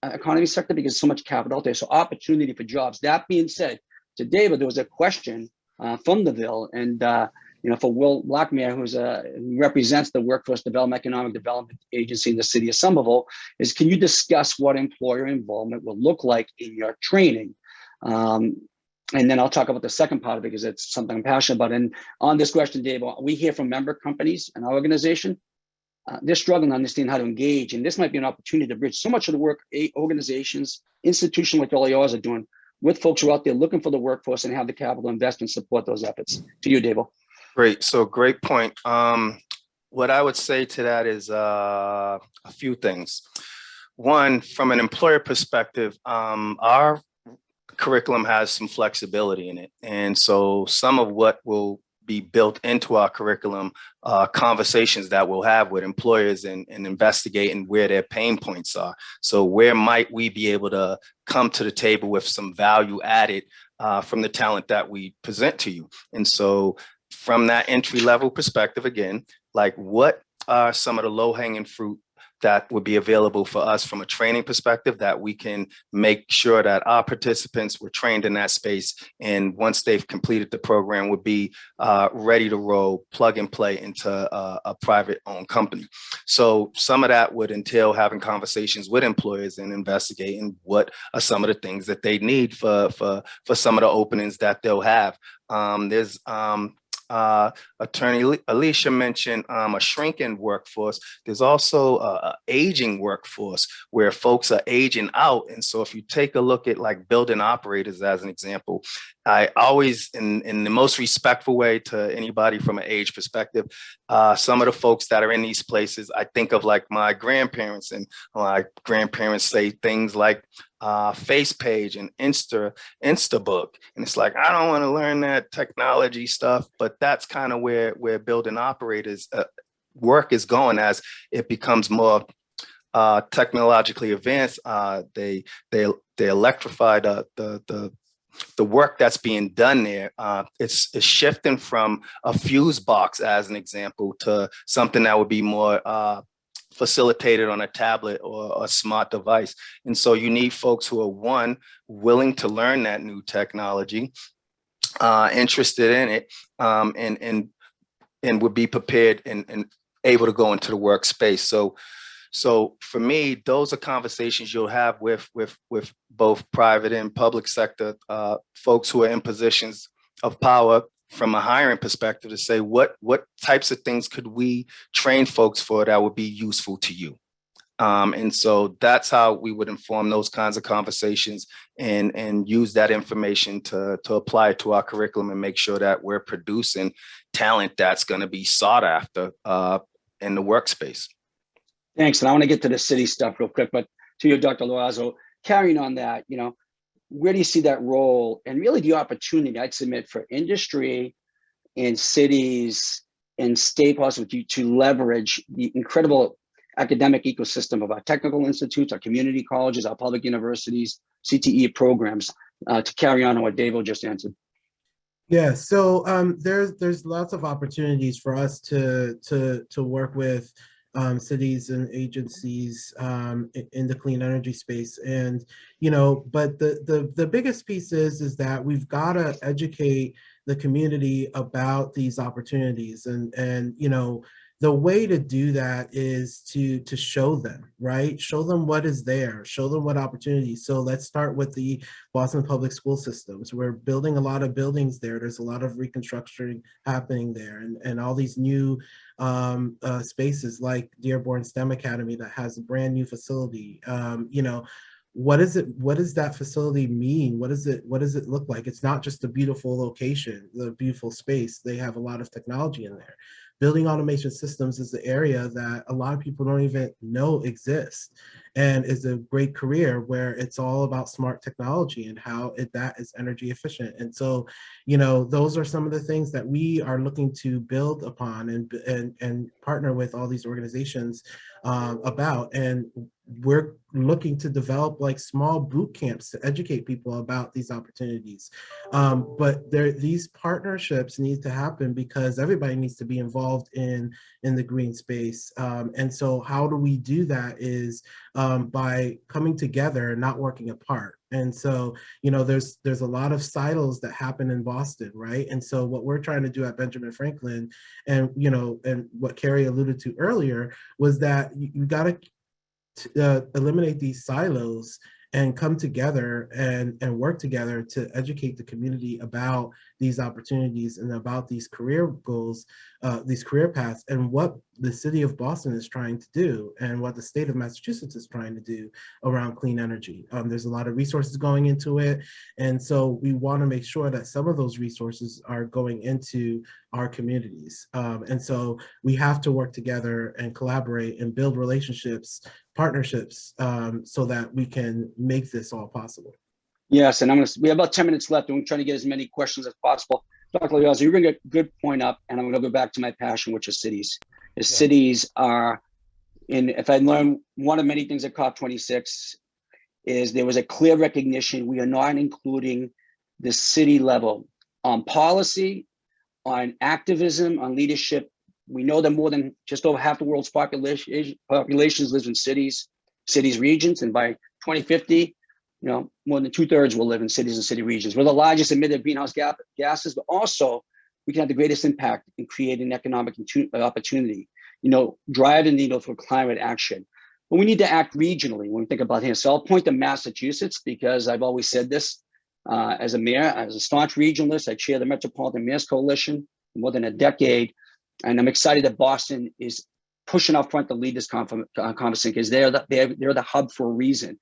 economy sector because so much capital out there. So opportunity for jobs. That being said, to David, there was a question from the Ville, and for Will Lockmere, who represents the Workforce Development Economic Development Agency in the city of Somerville, is can you discuss what employer involvement will look like in your training? And then I'll talk about the second part of it because it's something I'm passionate about. And on this question, Dave, we hear from member companies in our organization. They're struggling to understand how to engage. And this might be an opportunity to bridge so much of the work organizations, institutions like all yours are doing with folks who are out there looking for the workforce and have the capital to invest and support those efforts. To you, Dave. Great. So great point. What I would say to that is a few things. One, from an employer perspective, our curriculum has some flexibility in it. And so some of what will be built into our curriculum, conversations that we'll have with employers and investigating where their pain points are. So where might we be able to come to the table with some value added from the talent that we present to you? And so from that entry level perspective, again, like what are some of the low hanging fruit that would be available for us from a training perspective that we can make sure that our participants were trained in that space. And once they've completed the program would be ready to roll, plug and play into a private owned company. So some of that would entail having conversations with employers and investigating what are some of the things that they need for some of the openings that they'll have. There's Attorney Alicia mentioned a shrinking workforce. There's also a aging workforce where folks are aging out. And so if you take a look at like building operators as an example, I always, in the most respectful way to anybody from an age perspective, some of the folks that are in these places, I think of like my grandparents, and my grandparents say things like Face Page and Instabook. And it's like, I don't want to learn that technology stuff, but that's kind of where building operators work is going as it becomes more technologically advanced. They electrify the work that's being done there. It's shifting from a fuse box, as an example, to something that would be more facilitated on a tablet or a smart device. And so you need folks who are, one, willing to learn that new technology, interested in it, and would be prepared and able to go into the workspace. So for me, those are conversations you'll have with both private and public sector folks who are in positions of power from a hiring perspective to say, what types of things could we train folks for that would be useful to you? And so that's how we would inform those kinds of conversations and use that information to apply it to our curriculum and make sure that we're producing talent that's going to be sought after in the workspace. Thanks. And I want to get to the city stuff real quick, but to you, Dr. Loazo, carrying on that, where do you see that role and really the opportunity, I'd submit, for industry and cities and state possibly to leverage the incredible academic ecosystem of our technical institutes, our community colleges, our public universities, CTE programs, to carry on what Davo just answered? Yeah, so there's lots of opportunities for us to work with cities and agencies in the clean energy space. And, but the biggest piece is that we've got to educate the community about these opportunities. And the way to do that is to show them, right? Show them what is there, show them what opportunities. So let's start with the Boston Public School Systems. We're building a lot of buildings there. There's a lot of reconstruction happening there, and all these new spaces like Dearborn STEM Academy that has a brand new facility. What does that facility mean? What does it look like? It's not just a beautiful location, the beautiful space. They have a lot of technology in there. Building automation systems is the area that a lot of people don't even know exists, and is a great career where it's all about smart technology and how that is energy efficient. And so, those are some of the things that we are looking to build upon and partner with all these organizations about. And we're looking to develop like small boot camps to educate people about these opportunities. But these partnerships need to happen because everybody needs to be involved in the green space. And so how do we do that is by coming together, not working apart. And so, there's a lot of silos that happen in Boston, right? And so what we're trying to do at Benjamin Franklin, and, and what Carrie alluded to earlier, was that you got to eliminate these silos and come together and work together to educate the community about these opportunities and about these career goals, these career paths, and what the city of Boston is trying to do and what the state of Massachusetts is trying to do around clean energy. There's a lot of resources going into it. And so we want to make sure that some of those resources are going into our communities. And so we have to work together and collaborate and build relationships, partnerships, so that we can make this all possible. Yes, and we have about 10 minutes left, and we're trying to get as many questions as possible. Dr. Loazo, you bring a good point up, and I'm going to go back to my passion, which is cities. The cities are, if I learned one of many things at COP26, is there was a clear recognition we are not including the city level on policy, on activism, on leadership. We know that more than just over half the world's populations lives in cities, regions, and by 2050, more than 2/3 will live in cities and city regions. We're the largest emitter of greenhouse gases, but also we can have the greatest impact in creating economic opportunity, drive the needle for climate action. But we need to act regionally when we think about here. So I'll point to Massachusetts because I've always said this as a mayor, as a staunch regionalist. I chair the Metropolitan Mayors Coalition. more than a decade. And I'm excited that Boston is pushing out front to lead this conversation because they're the hub for a reason.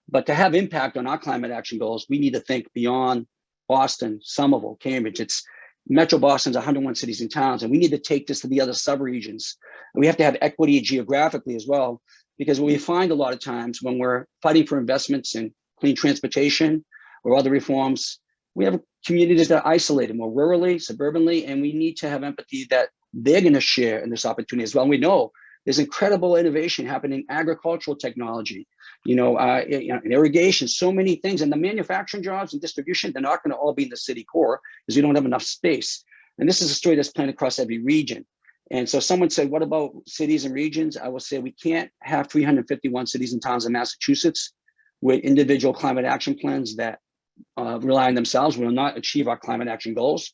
But to have impact on our climate action goals, we need to think beyond Boston, Somerville, Cambridge. It's Metro Boston's 101 cities and towns, and we need to take this to the other subregions. And we have to have equity geographically as well, because what we find a lot of times when we're fighting for investments in clean transportation or other reforms, we have communities that are isolated more rurally, suburbanly, and we need to have empathy that they're going to share in this opportunity as well. And we know there's incredible innovation happening in agricultural technology, in irrigation, so many things. And the manufacturing jobs and distribution, they're not going to all be in the city core because we don't have enough space. And this is a story that's playing across every region. And so someone said, what about cities and regions? I will say we can't have 351 cities and towns in Massachusetts with individual climate action plans that rely on themselves. We will not achieve our climate action goals.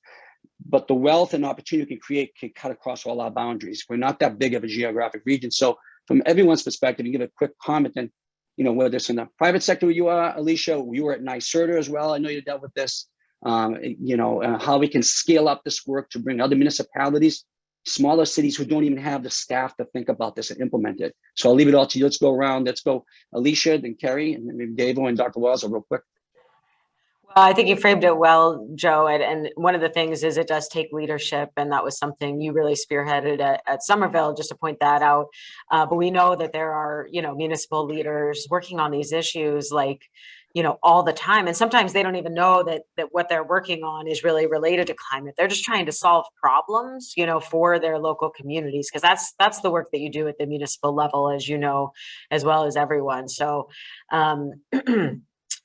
But the wealth and opportunity we can create can cut across all our boundaries. We're not that big of a geographic region. So from everyone's perspective, you give a quick comment, and whether it's in the private sector where you are, Alicia, you were at NYSERDA as well. I know you dealt with this, how we can scale up this work to bring other municipalities, smaller cities who don't even have the staff to think about this and implement it. So I'll leave it all to you. Let's go around. Let's go Alicia, then Kerry, and then maybe Dave and Dr. Walzer real quick. Well, I think you framed it well, Joe. And one of the things is it does take leadership. And that was something you really spearheaded at Somerville, just to point that out. But we know that there are, municipal leaders working on these issues all the time. And sometimes they don't even know that what they're working on is really related to climate. They're just trying to solve problems, for their local communities, because that's the work that you do at the municipal level, as you know, as well as everyone. So,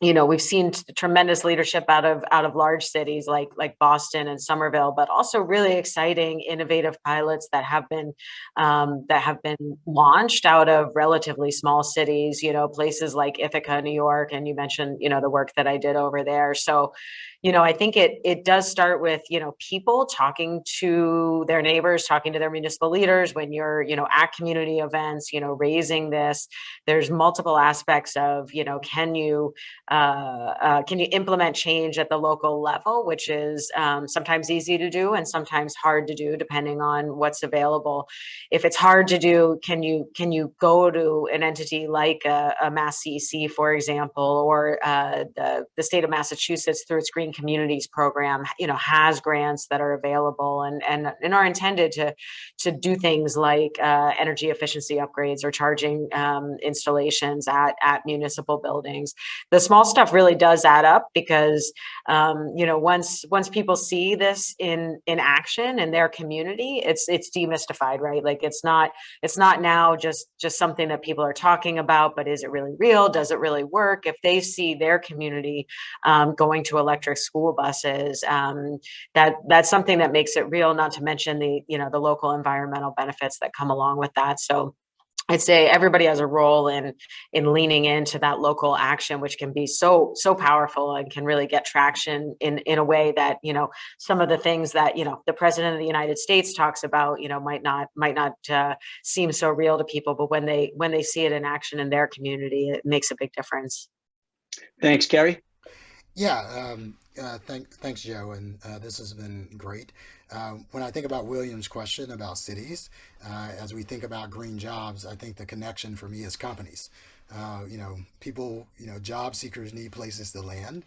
we've seen tremendous leadership out of large cities like Boston and Somerville, but also really exciting, innovative pilots that have been launched out of relatively small cities. Places like Ithaca, New York, and you mentioned the work that I did over there. So, I think it does start with people talking to their neighbors, talking to their municipal leaders when you're at community events, raising this. There's multiple aspects of can you implement change at the local level, which is sometimes easy to do and sometimes hard to do depending on what's available. If it's hard to do, can you go to an entity like a Mass CEC, for example, or the state of Massachusetts through its Green Communities program, has grants that are available and are intended to do things like energy efficiency upgrades or charging installations at municipal buildings. The small stuff really does add up because once people see this in action in their community, it's demystified, right? Like it's not now just something that people are talking about, but is it really real? Does it really work? If they see their community going to electric school buses, that's something that makes it real, not to mention the local environmental benefits that come along with that. So I'd say everybody has a role in leaning into that local action, which can be so powerful and can really get traction in a way that some of the things that the President of the United States talks about might not seem so real to people, but when they see it in action in their community, it makes a big difference. Thanks, Kerry. Yeah, thanks, Joe, and this has been great. When I think about William's question about cities, as we think about green jobs, I think the connection for me is companies. People, job seekers need places to land.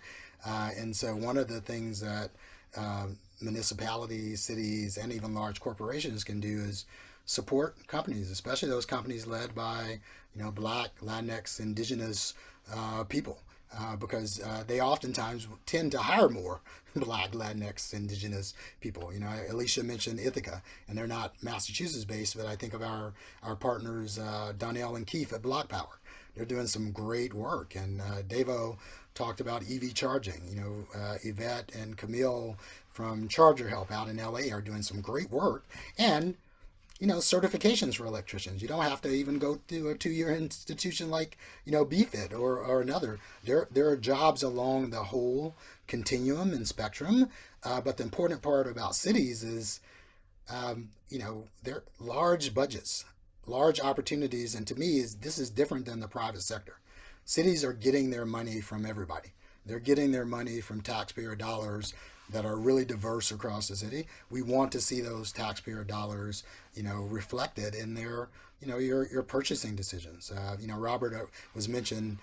And so one of the things that municipalities, cities, and even large corporations can do is support companies, especially those companies led by, Black, Latinx, Indigenous people. Because they oftentimes tend to hire more Black, Latinx, Indigenous people. Alicia mentioned Ithaca, and they're not Massachusetts based, but I think of our partners, Donnell and Keefe at Block Power. They're doing some great work. And Devo talked about EV charging. Yvette and Camille from Charger Help out in LA are doing some great work. And certifications for electricians. You don't have to even go to a 2-year institution like, BFIT or another. There are jobs along the whole continuum and spectrum. But the important part about cities is, they're large budgets, large opportunities. And to me, this is different than the private sector. Cities are getting their money from everybody. They're getting their money from taxpayer dollars that are really diverse across the city. We want to see those taxpayer dollars, reflected in their, your purchasing decisions. Robert was mentioned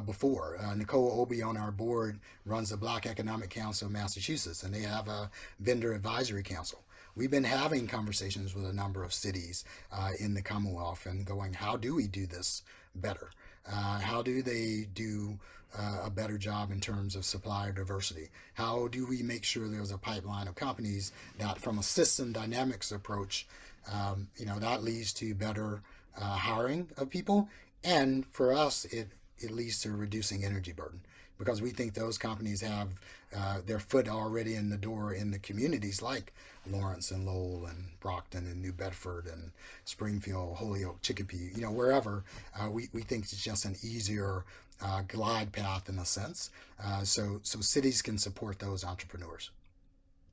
before. Nicole Obi on our board runs the Black Economic Council of Massachusetts, and they have a vendor advisory council. We've been having conversations with a number of cities in the Commonwealth and going, how do we do this better? How do they do a better job in terms of supplier diversity? How do we make sure there's a pipeline of companies that, from a system dynamics approach, that leads to better hiring of people, and for us, it leads to reducing energy burden, because we think those companies have their foot already in the door in the communities like Lawrence and Lowell and Brockton and New Bedford and Springfield, Holyoke, Chicopee, wherever. We think it's just an easier glide path in a sense, so cities can support those entrepreneurs.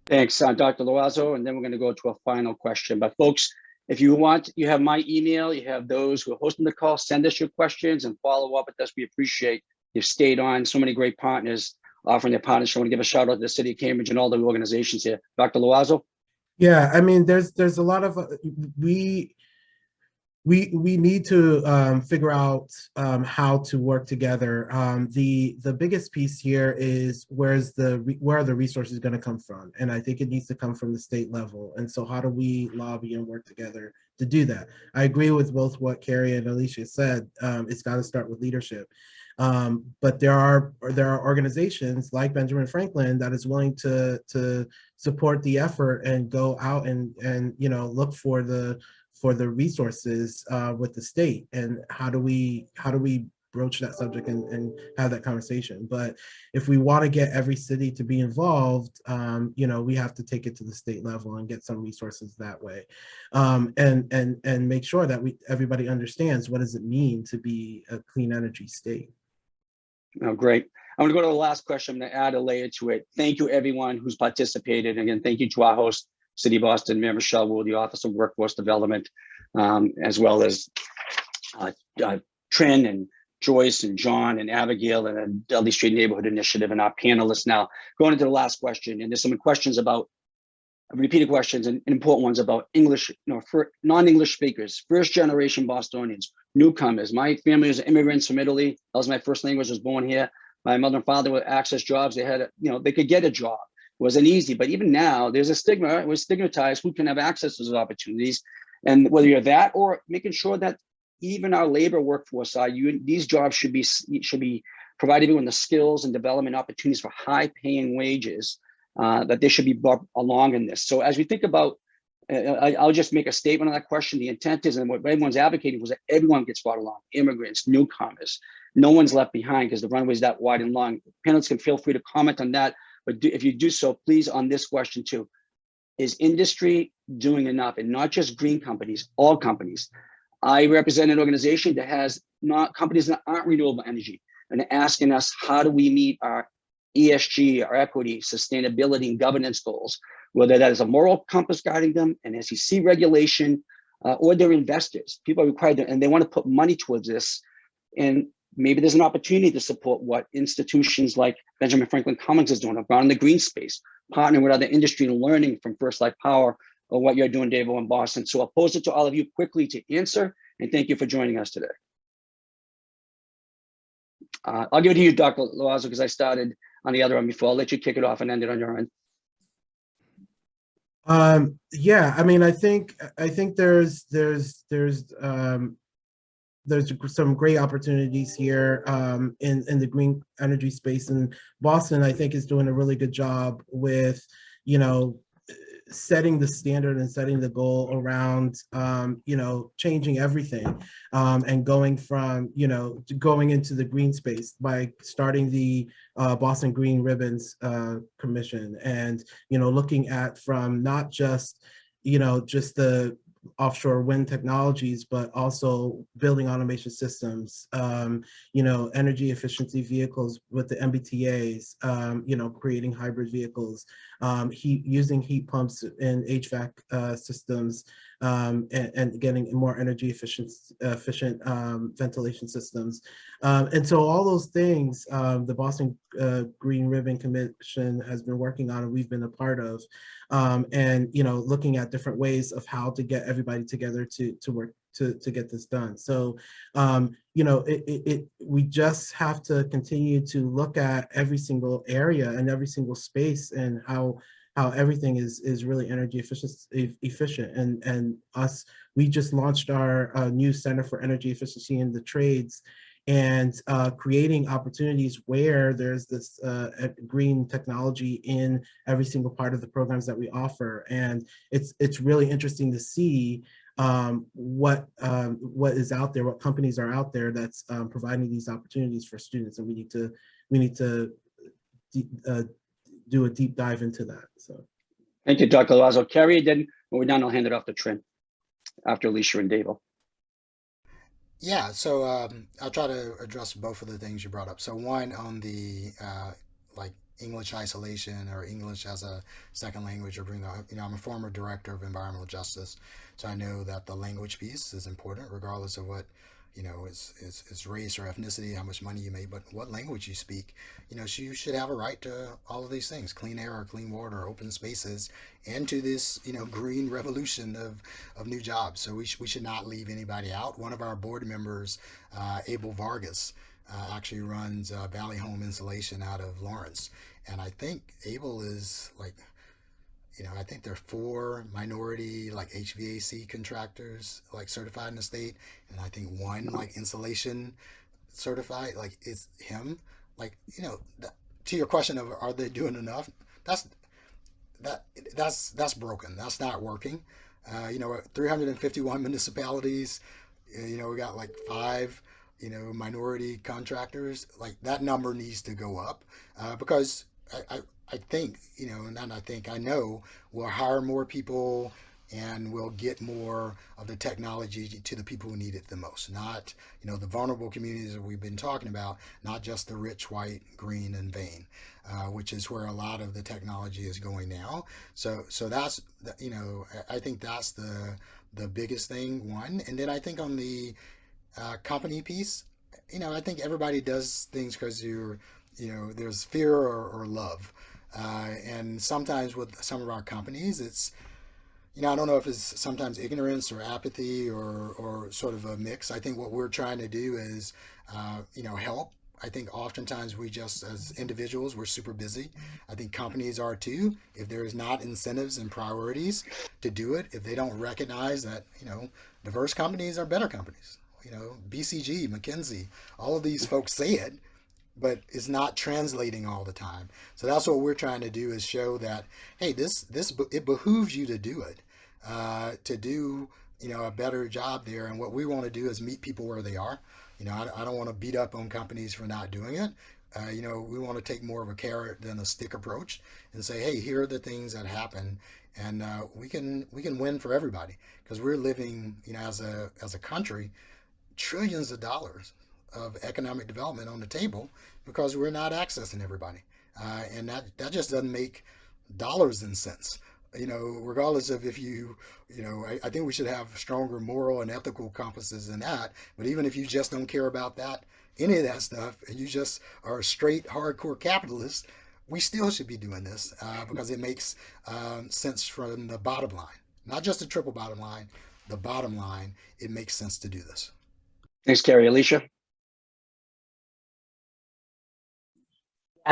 Thanks, Dr. Loazo, and then we're going to go to a final question. But folks, if you want, you have my email, you have those who are hosting the call, send us your questions and follow up with us. We appreciate you've stayed on. So many great partners offering their partnership. I want to give a shout out to the city of Cambridge and all the organizations here. Dr. Loazo? Yeah, I mean, there's a lot of, we need to figure out how to work together. The biggest piece here is where are the resources going to come from? And I think it needs to come from the state level. And so how do we lobby and work together to do that? I agree with both what Carrie and Alicia said. It's got to start with leadership. But there are organizations like Benjamin Franklin that is willing to support the effort and go out and look for the resources with the state. And how do we broach that subject and have that conversation? But if we want to get every city to be involved, we have to take it to the state level and get some resources that way, and make sure that everybody understands what does it mean to be a clean energy state. Oh, great. I'm going to go to the last question. I'm going to add a layer to it. Thank you, everyone who's participated. Again, thank you to our host, City of Boston, Mayor Michelle Wu, the Office of Workforce Development, as well as Trin and Joyce and John and Abigail and the Dudley Street Neighborhood Initiative and our panelists. Now, going into the last question, and there's some questions about repeated questions and important ones about English, for non-English speakers, first generation Bostonians, newcomers. My family was immigrants from Italy. That was my first language. I was born here. My mother and father were access jobs. They had, they could get a job. It wasn't easy, but even now there's a stigma. We're stigmatized who can have access to those opportunities. And whether you're that or making sure that even our labor workforce side, these jobs should be providing everyone the skills and development opportunities for high paying wages, that they should be brought along in this. So as we think about, I'll just make a statement on that question. The intent is, and what everyone's advocating was that everyone gets brought along, immigrants, newcomers, no one's left behind because the runway is that wide and long. Panelists can feel free to comment on that, but if you do so, please on this question too. Is industry doing enough? And not just green companies, all companies. I represent an organization that has companies that aren't renewable energy and asking us, how do we meet our ESG, our equity, sustainability, and governance goals, whether that is a moral compass guiding them, an SEC regulation, or they're investors. People are required to, and they want to put money towards this. And maybe there's an opportunity to support what institutions like Benjamin Franklin Cummings is doing around the green space, partnering with other industry and learning from First Light Power or what you're doing, Dave, in Boston. So I'll pose it to all of you quickly to answer, and thank you for joining us today. I'll give it to you, Dr. Loazo, because I started on the other one before. I'll let you kick it off and end it on your end. Yeah, I mean, I think there's some great opportunities here in the green energy space, and Boston, I think, is doing a really good job with, setting the standard and setting the goal around, changing everything, and going from, going into the green space by starting the Boston Green Ribbons Commission, and, looking at from not just, just the offshore wind technologies, but also building automation systems, energy efficiency vehicles with the MBTAs, creating hybrid vehicles, using heat pumps in HVAC systems, and getting more energy efficient ventilation systems. And so all those things the Boston Green Ribbon Commission has been working on and we've been a part of, and looking at different ways of how to get everybody together to work to get this done. So we just have to continue to look at every single area and every single space and how everything is really energy efficient. And we just launched our new Center for Energy Efficiency in the Trades, and creating opportunities where there's this green technology in every single part of the programs that we offer. And it's really interesting to see what is out there, what companies are out there that's providing these opportunities for students, and we need to do a deep dive into that. So, thank you, Dr. Lazo. Carrie, then when we're done, I'll hand it off to Trent after Alicia and Dave. Yeah, so I'll try to address both of the things you brought up. So one on the like English isolation or English as a second language, or I'm a former director of environmental justice, so I know that the language piece is important, regardless of what is race or ethnicity, how much money you make, but what language you speak. You should have a right to all of these things: clean air, or clean water, open spaces, and to this green revolution of new jobs. So we should not leave anybody out. One of our board members, Abel Vargas, actually runs Valley Home Insulation out of Lawrence, and I think Abel is like, I think there are 4 minority like HVAC contractors like certified in the state, and I think 1 like insulation certified. Like, it's him. Like, to your question of are they doing enough? That's broken. That's not working. 351 municipalities. We got like 5 minority contractors. Like, that number needs to go up because I think, I know we'll hire more people and we'll get more of the technology to the people who need it the most. Not, the vulnerable communities that we've been talking about, not just the rich, white, green, and vain, which is where a lot of the technology is going now. So that's, I think that's the biggest thing, one. And then I think on the company piece, I think everybody does things because there's fear or love. And sometimes with some of our companies, it's, I don't know if it's sometimes ignorance or apathy or sort of a mix. I think what we're trying to do is, help. I think oftentimes we just, as individuals, we're super busy. I think companies are too. If there's not incentives and priorities to do it, if they don't recognize that, diverse companies are better companies. BCG, McKinsey, all of these folks say it, but it's not translating all the time. So that's what we're trying to do, is show that, hey, it behooves you to do it, to do, a better job there. And what we want to do is meet people where they are. I don't want to beat up on companies for not doing it. We want to take more of a carrot than a stick approach and say, hey, here are the things that happen, and we can win for everybody, because we're living, as a country, trillions of dollars of economic development on the table because we're not accessing everybody, and that just doesn't make dollars and cents. Regardless of if I think we should have stronger moral and ethical compasses than that. But even if you just don't care about that, any of that stuff, and you just are a straight hardcore capitalist, we still should be doing this because it makes sense from the bottom line, not just the triple bottom line, the bottom line. It makes sense to do this. Thanks, Carrie. Alicia?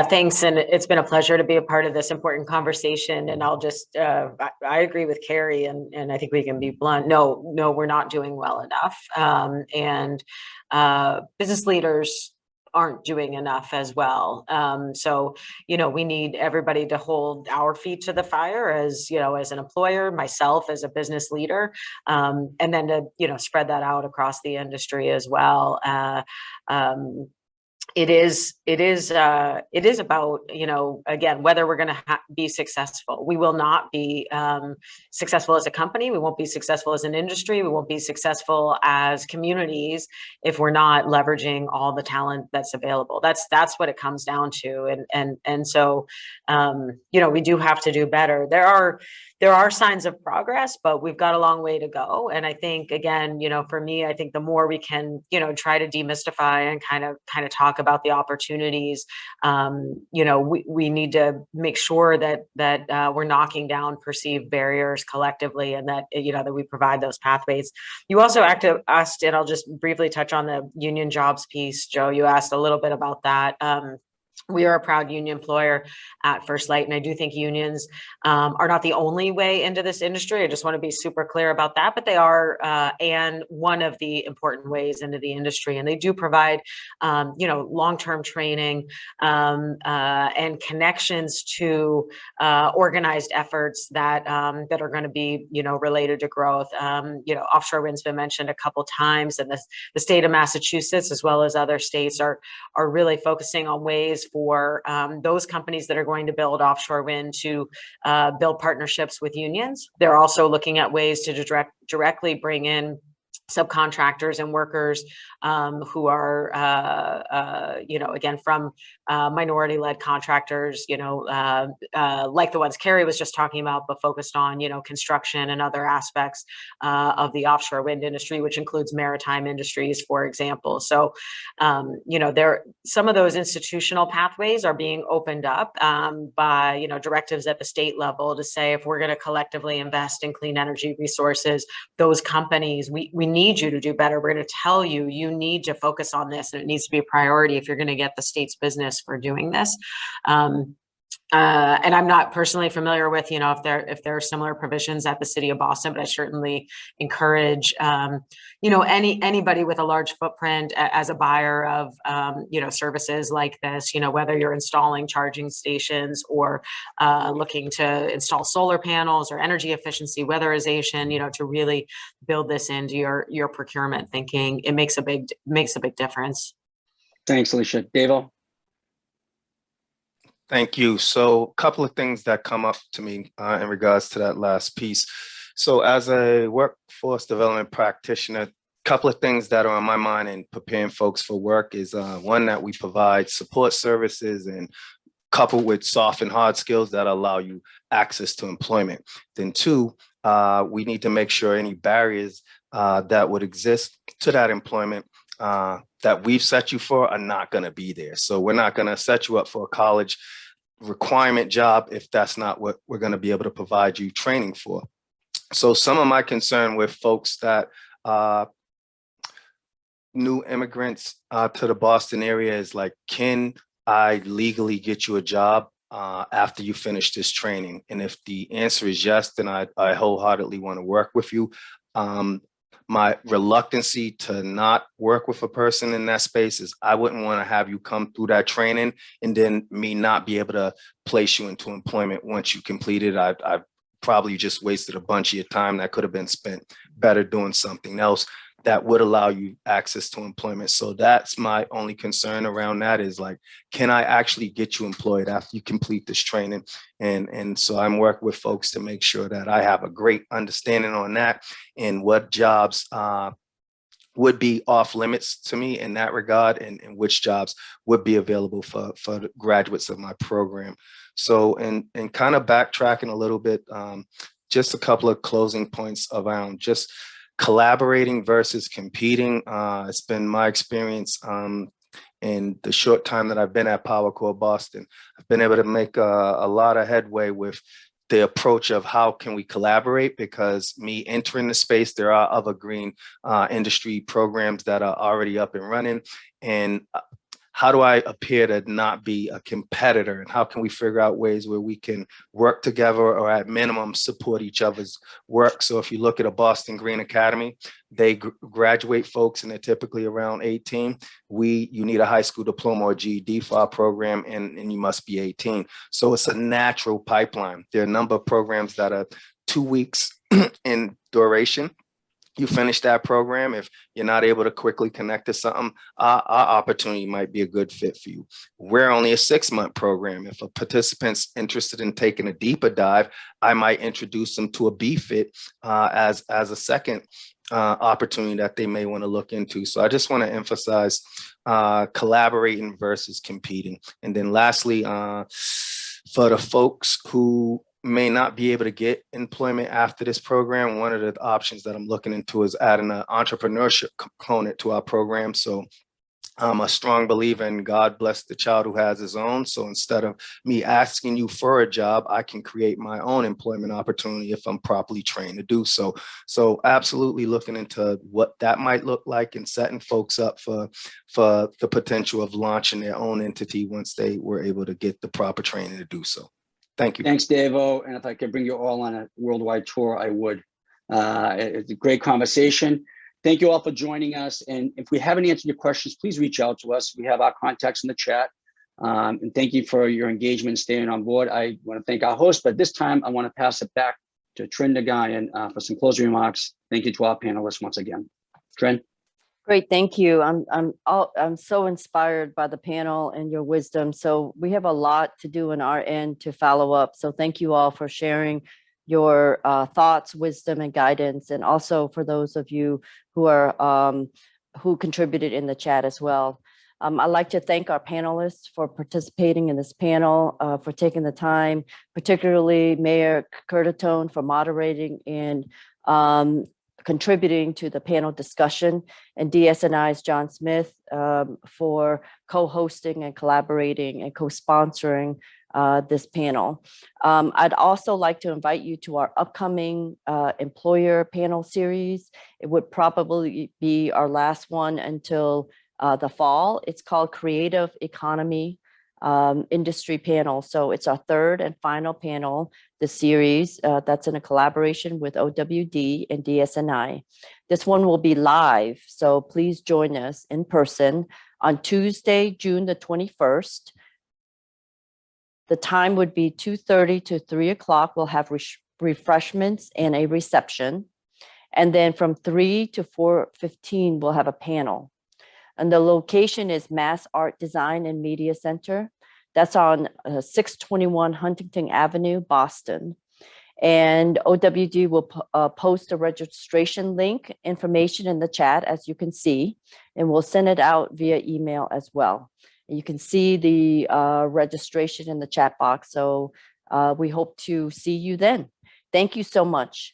Thanks, and it's been a pleasure to be a part of this important conversation. And I'll just, I agree with Carrie, and I think we can be blunt. No, we're not doing well enough. And business leaders aren't doing enough as well. So, we need everybody to hold our feet to the fire as, as an employer, myself as a business leader, and then to, spread that out across the industry as well. It is about, again, whether we're going to be successful. We will not be successful as a company. We won't be successful as an industry. We won't be successful as communities if we're not leveraging all the talent that's available. That's what it comes down to. And so, we do have to do better. There are, there are signs of progress, but we've got a long way to go. And I think, again, for me, I think the more we can, try to demystify and kind of talk about the opportunities, we need to make sure that we're knocking down perceived barriers collectively, and that, that we provide those pathways. You also asked, and I'll just briefly touch on the union jobs piece, Joe. You asked a little bit about that. We are a proud union employer at First Light, and I do think unions are not the only way into this industry. I just want to be super clear about that, but they are, and one of the important ways into the industry. And they do provide, long-term training and connections to organized efforts that that are going to be, related to growth. Offshore wind's been mentioned a couple times, and the state of Massachusetts, as well as other states, are really focusing on ways for those companies that are going to build offshore wind to build partnerships with unions. They're also looking at ways to directly bring in subcontractors and workers who are, again, from minority-led contractors, like the ones Carrie was just talking about, but focused on, construction and other aspects of the offshore wind industry, which includes maritime industries, for example. So, some of those institutional pathways are being opened up by, directives at the state level to say, if we're going to collectively invest in clean energy resources, those companies, we need you to do better. We're going to tell you, you need to focus on this, and it needs to be a priority if you're going to get the state's business for doing this. And I'm not personally familiar with, if there are similar provisions at the city of Boston, but I certainly encourage, anybody with a large footprint as a buyer of, services like this, whether you're installing charging stations or looking to install solar panels or energy efficiency, weatherization, to really build this into your procurement thinking. It makes a big difference. Thanks, Alicia. Davo? Thank you. So a couple of things that come up to me in regards to that last piece. So as a workforce development practitioner, a couple of things that are on my mind in preparing folks for work is one, that we provide support services and coupled with soft and hard skills that allow you access to employment. Then two, we need to make sure any barriers that would exist to that employment that we've set you for are not going to be there. So we're not going to set you up for a college requirement job if that's not what we're going to be able to provide you training for. So some of my concern with folks that new immigrants to the Boston area is like, can I legally get you a job after you finish this training? And if the answer is yes, then I wholeheartedly want to work with you. My reluctancy to not work with a person in that space is I wouldn't want to have you come through that training and then me not be able to place you into employment once you complete it. I've probably just wasted a bunch of your time that could have been spent better doing something else that would allow you access to employment. So that's my only concern around that is like, can I actually get you employed after you complete this training? And so I'm working with folks to make sure that I have a great understanding on that and what jobs would be off limits to me in that regard, and which jobs would be available for the graduates of my program. So, and kind of backtracking a little bit, just a couple of closing points around just collaborating versus competing. It's been my experience in the short time that I've been at PowerCore Boston. I've been able to make a lot of headway with the approach of how can we collaborate, because me entering the space, there are other green industry programs that are already up and running. And how do I appear to not be a competitor? And how can we figure out ways where we can work together or at minimum support each other's work? So if you look at a Boston Green Academy, they graduate folks and they're typically around 18. You need a high school diploma or GED for our program, and you must be 18. So it's a natural pipeline. There are a number of programs that are 2 weeks in duration. You finish that program. If you're not able to quickly connect to something, our opportunity might be a good fit for you. We're only a 6-month program. If a participant's interested in taking a deeper dive, I might introduce them to a B-Fit as a second opportunity that they may want to look into. So I just want to emphasize collaborating versus competing. And then lastly, for the folks who may not be able to get employment after this program, one of the options that I'm looking into is adding an entrepreneurship component to our program. So I'm a strong believer in God bless the child who has his own. So instead of me asking you for a job, I can create my own employment opportunity if I'm properly trained to do so. So absolutely looking into what that might look like and setting folks up for the potential of launching their own entity once they were able to get the proper training to do so. Thank you. Thanks, Davo. And if I could bring you all on a worldwide tour, I would. It's a great conversation. Thank you all for joining us. And if we haven't answered your questions, please reach out to us. We have our contacts in the chat. And thank you for your engagement and staying on board. I want to thank our host, but this time I want to pass it back to Trin Nagayan for some closing remarks. Thank you to our panelists once again. Trin. Great, thank you. I'm so inspired by the panel and your wisdom. So we have a lot to do on our end to follow up. So thank you all for sharing your thoughts, wisdom, and guidance, and also for those of you who are who contributed in the chat as well. I'd like to thank our panelists for participating in this panel, for taking the time, particularly Mayor Curtatone for moderating and contributing to the panel discussion, and DSNI's John Smith for co-hosting and collaborating and co-sponsoring this panel. I'd also like to invite you to our upcoming employer panel series. It would probably be our last one until the fall. It's called Creative Economy Industry Panel. So it's our third and final panel, the series that's in a collaboration with OWD and DSNI. This one will be live, so please join us in person on Tuesday, June the 21st. The time would be 2:30 to 3 o'clock. We'll have refreshments and a reception. And then from 3 to 4:15, we'll have a panel. And the location is Mass Art Design and Media Center. That's on 621 Huntington Avenue, Boston. And OWD will post a registration link information in the chat, as you can see, and we'll send it out via email as well. And you can see the registration in the chat box. So we hope to see you then. Thank you so much.